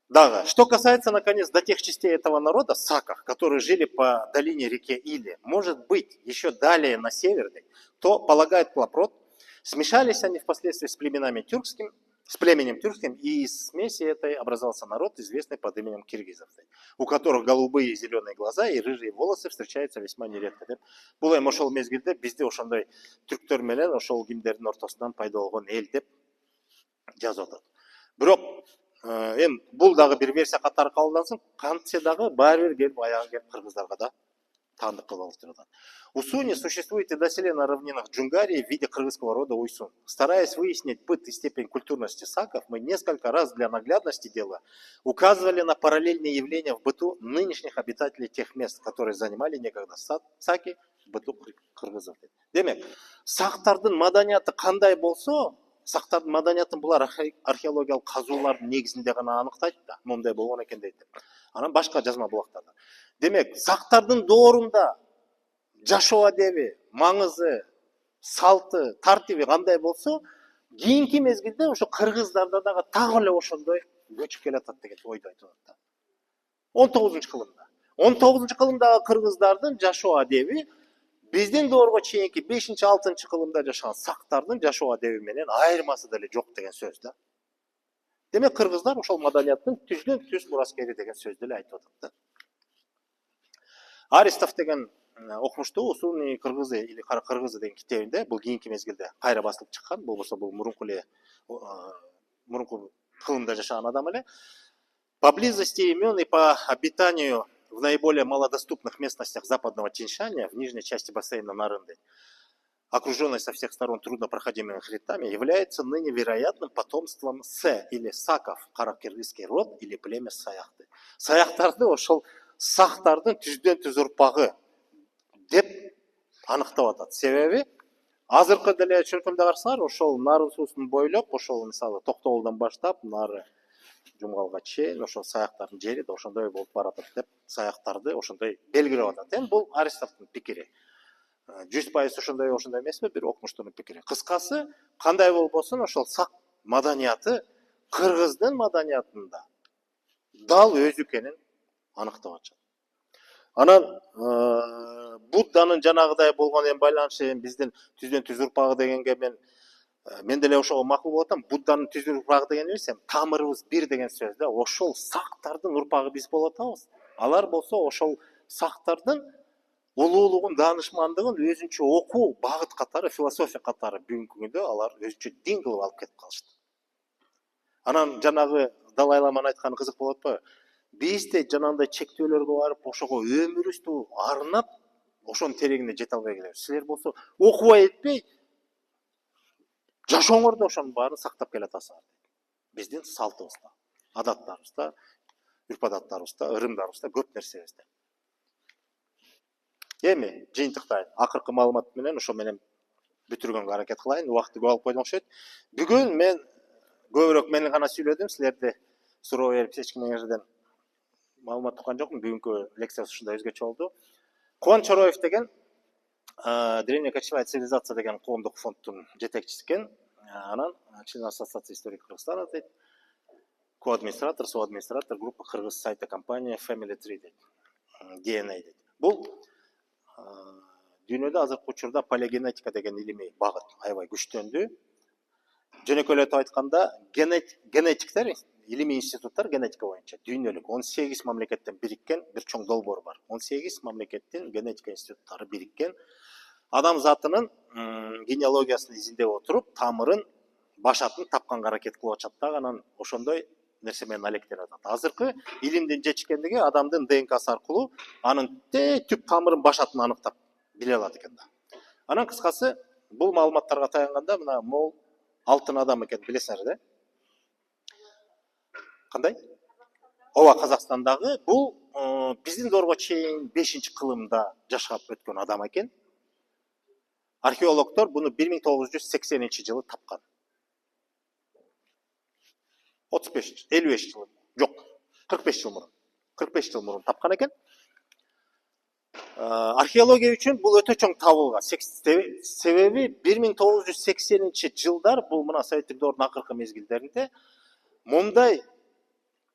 дагы, что касается, наконец, до тех частей этого народа, саках, которые жили по долине реки Или, может быть, еще далее на север, то, полагает Клопрот, смешались они впоследствии с племенами тюркским, с племенем тюркским, и из смеси этой образовался народ, известный под именем киргизов, у которых голубые и зеленые глаза и рыжие волосы встречаются весьма нередко. Бул эми ошол мезгилде бизде ошондой түрктөр менен ошол кимдердин ортосунан пайда болгон эл деп жазып атат. Бирок эми бул дагы бир версия катары кабылдансын, кантсе дагы баары бир келип аягы келип кыргыздарга да таандык кылып алып турат. Усуни существует и доселе на равнинах Джунгарии в виде кыргызского рода Уйсун. Стараясь выяснить быт и степень культурности саков, мы несколько раз для наглядности дела указывали на параллельные явления в быту нынешних обитателей тех мест, которые занимали некогда саки в быту кыргызов. Демек, сактардын маданияты кандай болсо, сактардын маданиятын булар археологиялык казуулардын негизинде гана аныктайт да, мындай болгон экен дейт. Анан башка жазма булактарда. Демек, сактардын доорунда жашоо адеби, маңызы, салты, тартиби кандай болсо, кийинки мезгилде ошо кыргыздарда дагы так эле ошондой көчүп келатат деген ойду айтып атат. 19-кылымда. 19-кылымдагы кыргыздардын жашоо адеби биздин доорго чейинки 5-6 кылымда жашаган сактардын жашоо адеби менен айырмасы деле жок деген сөз да. Демек, кыргыздар ошол маданияттын түздөн түз мураскери деген сөздү эле айтып атат да. Аристов деген окумуштуу Усуни кыргызы или кара кыргызы деген китебинде, бул кийинки мезгилде кайра басылып чыккан, болбосо бул мурунку кылымда жашаган адам эле. Поблизости имен и по обитанию в наиболее малодоступных местностях западного Тиньшаня, в нижней части бассейна Нарынды, окруженной со всех сторон труднопроходимыми хребтами, является ныне вероятным потомством Се или Саков, каракыргызский род или племя Саяхты. Саяхтарды ошол сактардын түздөн түз урпагы деп аныктап атат. Себеби азыркы деле чөлкөмдө карасаңар, ошол Нарын суусун бойлоп, ошол мисалы Токтогулдан баштап нары Жумгалга чейин ошол саяктардын жери да ошондой болуп баратат деп саяктарды ошондой белгилеп атат. Эми бул Аристовдун пикири. 100% ошондой эмеспи, бир окумуштуунун пикири. Кыскасы, кандай болбосун ошол сак маданияты кыргыздын маданиятында дал өзү экенин аныктап атат. Анан Будданын жанагыдай болгон эми байланышы биздин түздөн түз урпагы дегенге мен деле ошого макул болуп атам. Будданын түз урпагы деген эмес, тамырыбыз бир деген сөз да. Ошол сактардын урпагы биз болуп атабыз. Алар болсо ошол сактардын улуулугун, даанышмандыгын өзүнчө окуу багыт катары, философия катары бүгүнкү күндө алар өзүнчө дин кылып алып кетип калышты. Анан жанагы Далай Ламанын айтканы кызык болот атпайбы? Биз де жанагындай чектөөлөргө барып, ошого өмүрүбүздү арнап, ошонун терегине жете албай келебиз. Силер болсо окубай этпей, жашооңордо ошонун баарын сактап келатасыңар. Биздин салтыбызда, адаттарыбызда, үрп-адаттарыбызда, ырымдарыбызда көп нерсебизде. Эми жыйынтыктайын. Акыркы маалымат менен ошо менен бүтүргөнгө аракет кылайын. Убакытты көп алып койдум окшойт. Бүгүн мен көбүрөөк мен гана сүйлөдүм, силерди суроо берип эч кимден жерден маалымат уккан жокмун. Бүгүнкү лекциясы ушундай өзгөчө болду. Кубан Чороев деген Древняя кочевая цивилизация деген коомдук фонддун жетекчиси экен. Анан член ассоциации истории Кыргызстана дейт. Ко-администратор, со-администратор группа Кыргыз сайта компания Family Tree дейт. DNA дейт. Бул дүйнөдө азыркы учурда палеогенетика деген илимий багыт аябай күчтөндү. Жөнөкөйлөтүп айтканда, генетиктер, илимий институттар генетика боюнча дүйнөлүк 18 мамлекеттен бириккен бир чоң долбоор бар. 18 мамлекеттин генетика институттары бириккен. Адам затынын генеалогиясын изилдеп отуруп, тамырын, башатын тапканга аракет кылып атышат да, анан ошондой нерсе менен алектенип атат. Азыркы илимдин жетишкендиги адамдын ДНКсы аркылуу анын түп тамырын, башатын аныктап биле алат экен да. Анан кыскасы, бул маалыматтарга таянганда мына мол алтын адам экен, билесиңер да? Кандай? Ооба, Казакстандагы бул биздин доорго чейин 5-кылымда жашап өткөн адам экен. Археологдор буну 1980-жылы тапкан. 35, 55 жыл, жок, 45 жыл мурун. 45 жыл мурун тапкан экен. Археология үчүн бул өтө чоң табылга. Себеби 1980-жылдар бул мына Советтик доордун акыркы мезгилдеринде мындай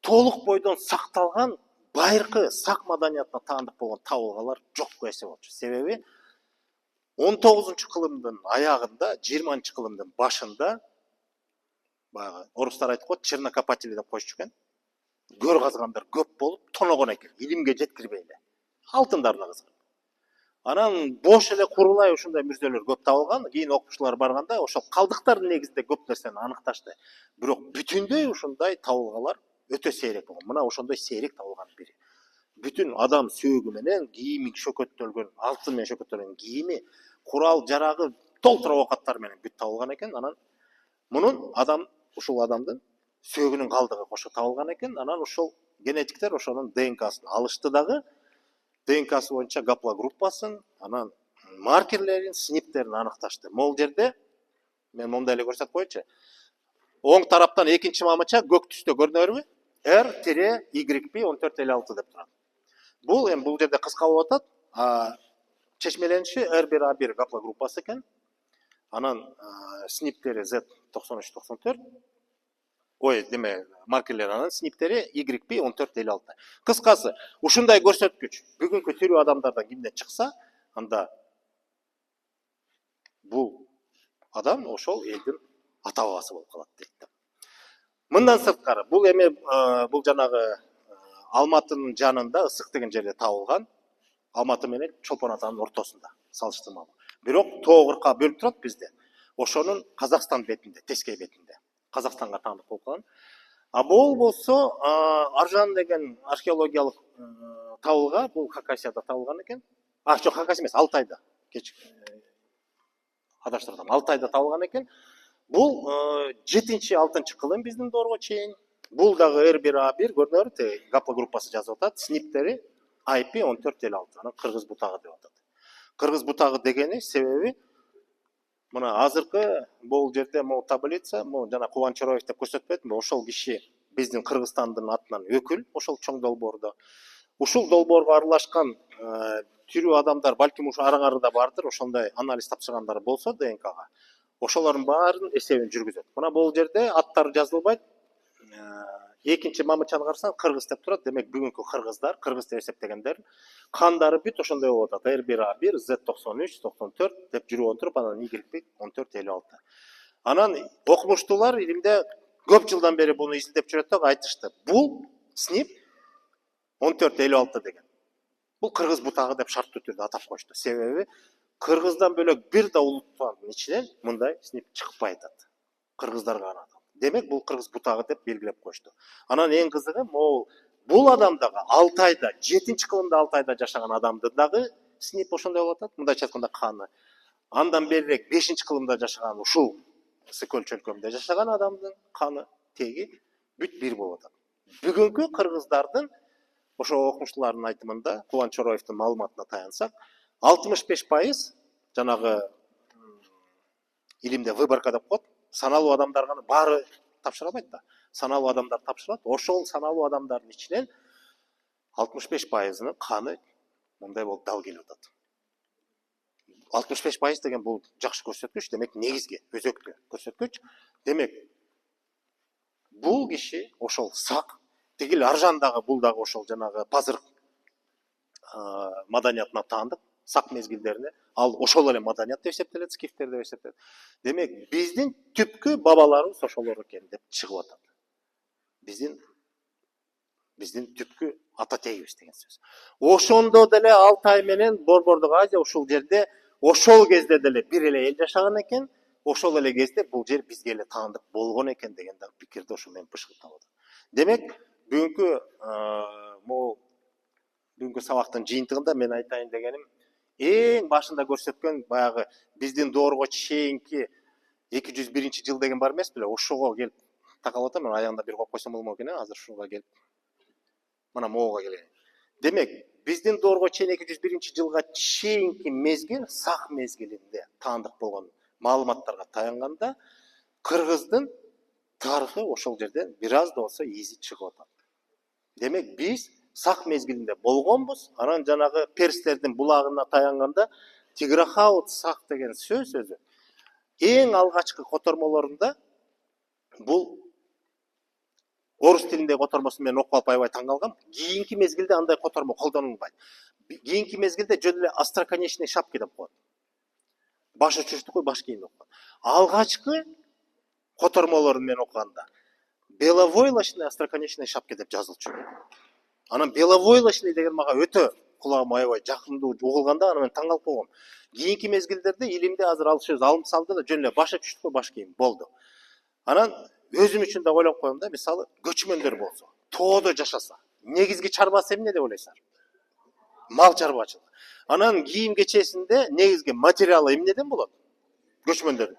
толук бойдон сакталган байыркы сак маданиятына таандык болгон табылгалар жок эсе болчу. Себеби 19-кылымдын аягында, 20-кылымдын башында баягы орустар айтып коет, чернокопатели деп коюшчу экен. Көр казгандар көп болуп, тоногон экен, илимге жеткирбей эле. Алтындарына кызыгып. Анан бош эле курулай ушундай мүрзөлөр көп табылган. Кийин окумуштуулар барганда ошол калдыктардын негизинде көп нерсени аныкташты. Бирок бүтүндөй ушундай табылгалар өтө сейрек болгон. Мына ошондой сейрек табылган бири. Бүтүн адам сөөгү менен кийими шөкөттөлгөн, алтын менен шөкөттөлгөн кийими, курал жарагы толтура оокаттар менен бүт табылган экен. Анан мунун адам, ушул адамдын сөөгүнүн калдыгы кошо табылган экен. Анан ошол генетиктер ошонун ДНКсын алышты дагы. ДНКсы боюнча гаплогруппасын, анан маркерлерин, сниптерин аныкташты. Могул жерде мен мондай эле көрсөтүп коечу. Оң тараптан экинчи мамыча көк түстө көрүнөрбү? R-YP1456 деп турат. Бул эми бул жерде кыска болуп атат. Чечмелениши R1A1 гаплогруппасы экен. Анан сниптери Z9394. Ой, деме, маркерлер анан сниптери YP1456. Кыскасы, ушундай көрсөткүч бүгүнкү тирүү адамдардан кимден чыкса, анда бул адам ошол элдин ата бабасы болуп калат дейт. Мындан сырткары, бул эме бул жанагы Алматынын жанында, Ысык деген жерде табылган. Алматы менен Чолпон атанын ортосунда салыштырмалуу. Бирок тоогурка бөлүп турат бизде. Ошонун Казакстан бетинде, тескей бетинде. Казакстанга таандык болуп калган. Бул болсо Аржан деген археологиялык табылга, бул Хакасияда табылган экен. Жок, Хакасия эмес, Алтайда. Кеч адаштырдым. Алтайда табылган экен. Бул 7-6 кылым биздин доорго чейин. Бул дагы R1A1 көрүнөрбү, гаплогруппасы жазып атат. Сниптери IP1456. Анан кыргыз бутагы деп атат. Кыргыз бутагы дегени себеби мына азыркы бул жерде могу таблица, могу жана Кубанчароев деп көрсөтпөдүмбү? Ошол киши биздин Кыргызстандын атынан өкүл, ошол чоң долбоордо. Ушул долбоорго аралашкан тирүү адамдар балким ушу араңарда бардыр, ошондой анализ тапшыргандар болсо ДНКга. Ошолордун баарын эсебин жүргүзөт. Мына бул жерде аттары жазылбайт. Экинчи мамычаны карасаң кыргыз деп турат. Демек бүгүнкү кыргыздар, кыргыз деп эсептегендер, кандары бүт ошондой болуп атат. R1A1, Z93, 94 деп жүрүп отуруп, анан YP1456. Анан окумуштуулар илимде көп жылдан бери буну изилдеп жүрөт да айтышты. Бул снип 1456 деген. Бул кыргыз бутагы деп шарттуу түрдө атап коюшту. Себеби кыргыздан бөлөк бир да улуттун ичинен мындай снип чыкпай атат. Кыргыздарга гана. Демек бул кыргыз бутагы деп белгилеп коюшту. Анан эң кызыгы бул адам дагы Алтайда, 7-кылымда Алтайда жашаган адамды дагы снип ошондой болуп атат. Мындайча айтканда каны. Андан берирээк 5-кылымда жашаган ушул Сыкөл чөлкөмүндө жашаган адамдын каны теги бүт бир болуп атат. Бүгүнкү кыргыздардын ошо окумуштуулардын айтымында, Кубанчароевдин маалыматына таянсак, 65% жанагы илимде выборка деп коет. Саналуу адамдарга баары тапшыра албайт да. Саналуу адамдар тапшырат. Ошол саналуу адамдардын ичинен 65%нын каны мындай болуп дал келип атат. 65% деген бул жакшы көрсөткүч, демек негизги, өзөктү көрсөткүч. Демек бул киши ошол сак, тигил Аржандагы бул дагы ошол жанагы пазыр маданиятына таандык, сак мезгилдерине, ал ошол эле маданият деп эсептелет, скифтер деп эсептелет. Демек биздин түпкү бабаларыбыз ошолор экен деп чыгып атат. Биздин түпкү ата тегибиз деген сөз. Ошондо деле Алтай менен Борбордук Азия ушул жерде ошол кезде деле бир эле эл жашаган экен. Ошол эле кезде бул жер бизге эле таандык болгон экен деген да пикирди ошо менен бышкыртып атат. Демек бүгүнкү сабактын жыйынтыгында мен айтайын дегеним, эң башында көрсөткөн баягы биздин доорго чейинки 201 жыл деген бар эмес беле, ошого келип такалып атам. Мен аягында бир коюп койсом болмок экен, азыр ушуга келип мына могуга келейин. Демек, биздин доорго чейин 201 жылга чейинки мезгил сак мезгилинде таандык болгон маалыматтарга таянганда кыргыздын тарыхы ошол жерден бир аз да болсо изи чыгып атат. Демек, биз сак мезгилинде болгонбуз. Анан жанагы перстердин булагына таянганда Тиграхаут сак деген сөз өзү эң алгачкы котормолорунда бул орус тилиндеги котормосун мен окуп алып аябай таң калгам. Кийинки мезгилде андай котормо колдонулбайт. Кийинки мезгилде жөн эле остроконечный шапки деп коет. Баш учуштуку баш кийим деп коет. Алгачкы котормолорун мен окуганда беловойлочный остроконечный шапки деп жазылчу. Анан беловойлочный деген мага өтө кулагыма аябай жакындуу угулганда аны мен таң калып койгом. Кийинки мезгилдерде илимде азыр ал сөз алынып салды да жөн эле баш учуштуку баш кийим болду. Анан өзүм үчүн да ойлоп коем да, мисалы көчмөндөр болсо, тоодо жашаса, негизги чарбасы эмне деп ойлойсуңар? Мал чарбачылык. Анан кийим кечесинде негизги материалы эмнеден болот? Көчмөндөрдүн.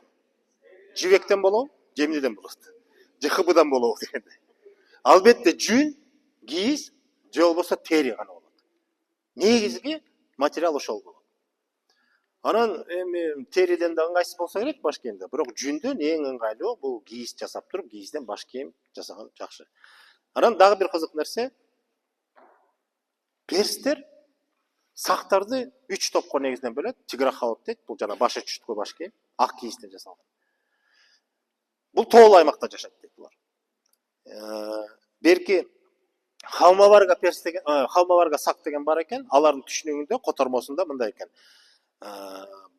Жибектен болобу, же эмнеден болот? Же хыбыдан болобу дегенде. Албетте жүн, кийиз, же болбосо тери гана болот. Негизги материал ошол болот. Анан эми териден да ыңгайсыз болсо керек баш кийимде, бирок жүндөн эң ыңгайлуу бул кийиз жасап туруп, кийизден баш кийим жасаган жакшы. Анан дагы бир кызык нерсе, перстер сактарды 3 топко негизинен бөлөт. Тиграхаут дейт, бул жана баш учуштуку баш кийим, ак кийизден жасалган. Бул тоолуу аймакта жашайт дейт булар. Берки Халмаварга перс деген, Халмаварга сак деген бар экен. Алардын түшүнүгүндө котормосунда мындай экен.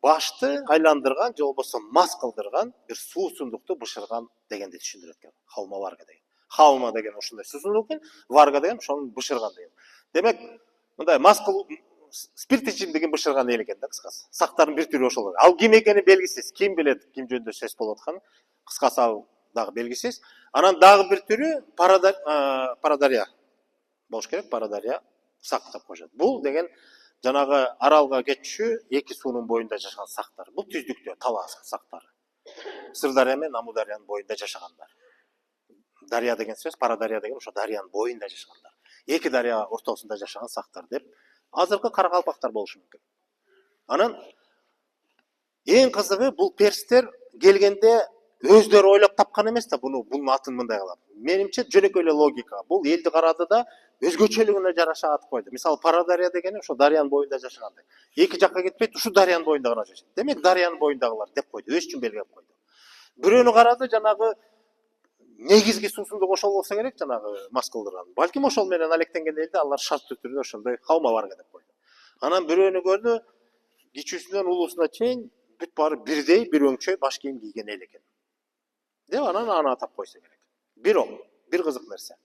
Башты айландырган, же болбосо мас кылдырган бир суусундукту бышырган дегенди түшүндүрөт экен. Халмаварга деген. Халма деген ошондой суусундук экен, варга деген ошону бышырган деген. Демек, мындай мас кылуу спирт ичимдигин бышырган эл экен да, кыскасы. Сактардын бир түрү ошол. Ал ким экени белгисиз. Ким билет ким жөнүндө сөз болуп атканын? Кыскасы ал дагы белгисиз. Анан дагы бир түрү парадария болуш керек, парадария сак деп коюшат. Бул деген жанагы аралга кетчү эки суунун боюнда жашаган сактар. Бул түздүктө талаас сактары. Сырдария менен Амударыянын боюнда жашагандар. Дария деген сөз, парадария деген ошо дарыянын боюнда жашагандар. Эки дарыя ортосунда жашаган сактар деп азыркы каракалпактар болушу мүмкүн. Анан эң кызыгы бул перстер келгенде өздөрү ойлоп тапкан эмес да бунун атын мындай кылат. Менимче жөнөкөй эле логика. Бул элди карады да өзгөчөлүгүнө жараша ат койду. Мисалы парадария дегени ошо дарыянын боюнда жашаган. Эки жакка кетпейт, ушу дарыянын боюнда гана жашайт. Демек дарыянын боюндагылар деп койду, өз үчүн белгилеп койду. Бирөөнү карады, жанагы негизги суусундук ошол болсо керек, жанагы мас кылдырган. Балким ошол менен алектенген элди алар шарттуу түрдө ошондой Халмаварга деп койду. Анан бирөөнү көрдү, кичүүсүнөн улуусуна чейин бүт баары бирдей, бир өңчөй баш кийим кийген эл экен. Деп анан аны атап койсо керек. Бирок, бир кызык нерсе.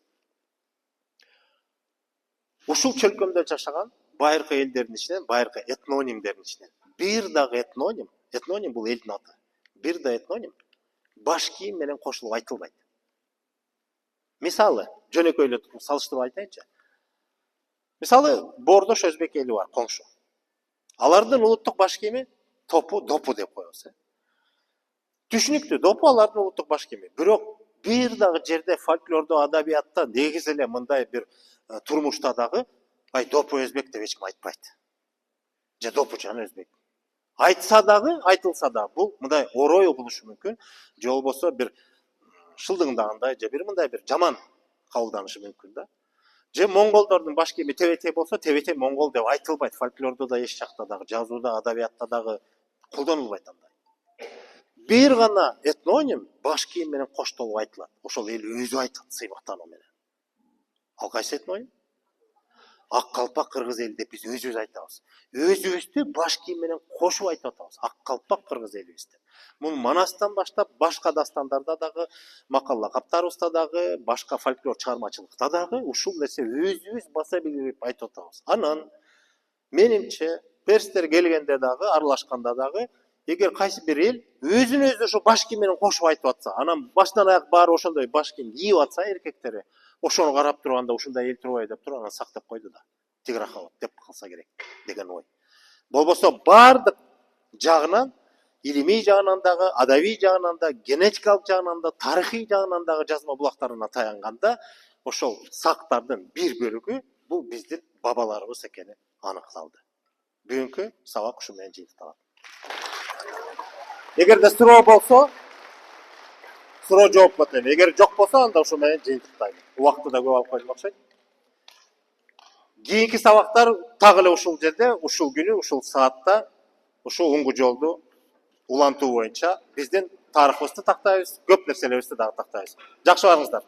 Ушул чөлкөмдө жашаган байыркы элдердин ичинен, байыркы этнонимдердин ичинен бир дагы этноним бул элдин аты. Бир да этноним баш кийим менен кошулуп айтылбайт. Мисалы, жөнөкөй эле салыштырып айтайынчы. Мисалы, Боордош өзбек эли бар, коңшу. Алардын улуттук баш кийими допу деп коебуз. Түшүнүктүү, допу алардын улуттук баш кийими. Бирок бир дагы жерде фольклордо, адабиятта негиз эле мындай бир турмушта дагы допу өзбек деп эч ким айтпайт. Же допучан өзбек. Айтса дагы, айтылса да бул мындай орой угулушу мүмкүн, же болбосо бир шылдыңдагандай, же бир мындай бир жаман кабылданышы мүмкүн да. Же монголдордун баш кийими тебете болсо, тебете монгол деп айтылбайт. Фольклордо да эч жакта дагы, жазууда, адабиятта дагы колдонулбайт андай. Бир гана этноним баш кийим менен коштолуп айтылат. Ошол эл өзү айтат сыймыктануу менен. Ал кайсы этноним? Ак калпак кыргыз эли деп биз өзүбүз айтабыз. Өзүбүздү баш кийим менен кошуп айтып атабыз. Ак калпак кыргыз элибиз деп. Мун Манастан баштап башка дастандарда дагы, макалла каптарыбызда дагы, башка фольклор чыгармачылыкта дагы ушул нерсе өзүбүз баса билип айтып атабыз. Анан менимче перстер келгенде дагы, аралашканда дагы, эгер кайсы бир эл өзүн өзү ошо баш кийим менен кошуп айтып атса, анан баштан аяк баары ошондой баш кийим кийип атса эркектери, ошону карап турганда ушундай эл турбайбы деп туруп анан сактап койду да. Тиграхаут деп калса керек деген ой. Болбосо бардык жагынан, илимий жагынан дагы, адабий жагынан да, генетикалык жагынан да, тарыхый жагынан дагы жазма булактарына таянганда, ошол сактардын бир бөлүгү бул биздин бабаларыбыз экени аныкталды. Бүгүнкү сабак ушу менен жыйынтыкталат. Эгерде суроо болсо, суроо жооп кетем. Эгер жок болсо, анда ушу менен жыйынтыктайм. Убакытты да көп алып койдум окшойт. Кийинки сабактар так эле ушул жерде, ушул күнү, ушул саатта, ушул уңгу жолду улантуу боюнча биздин тарыхыбызды тактайбыз, көп нерселерибизди дагы тактайбыз. Жакшы барыңыздар.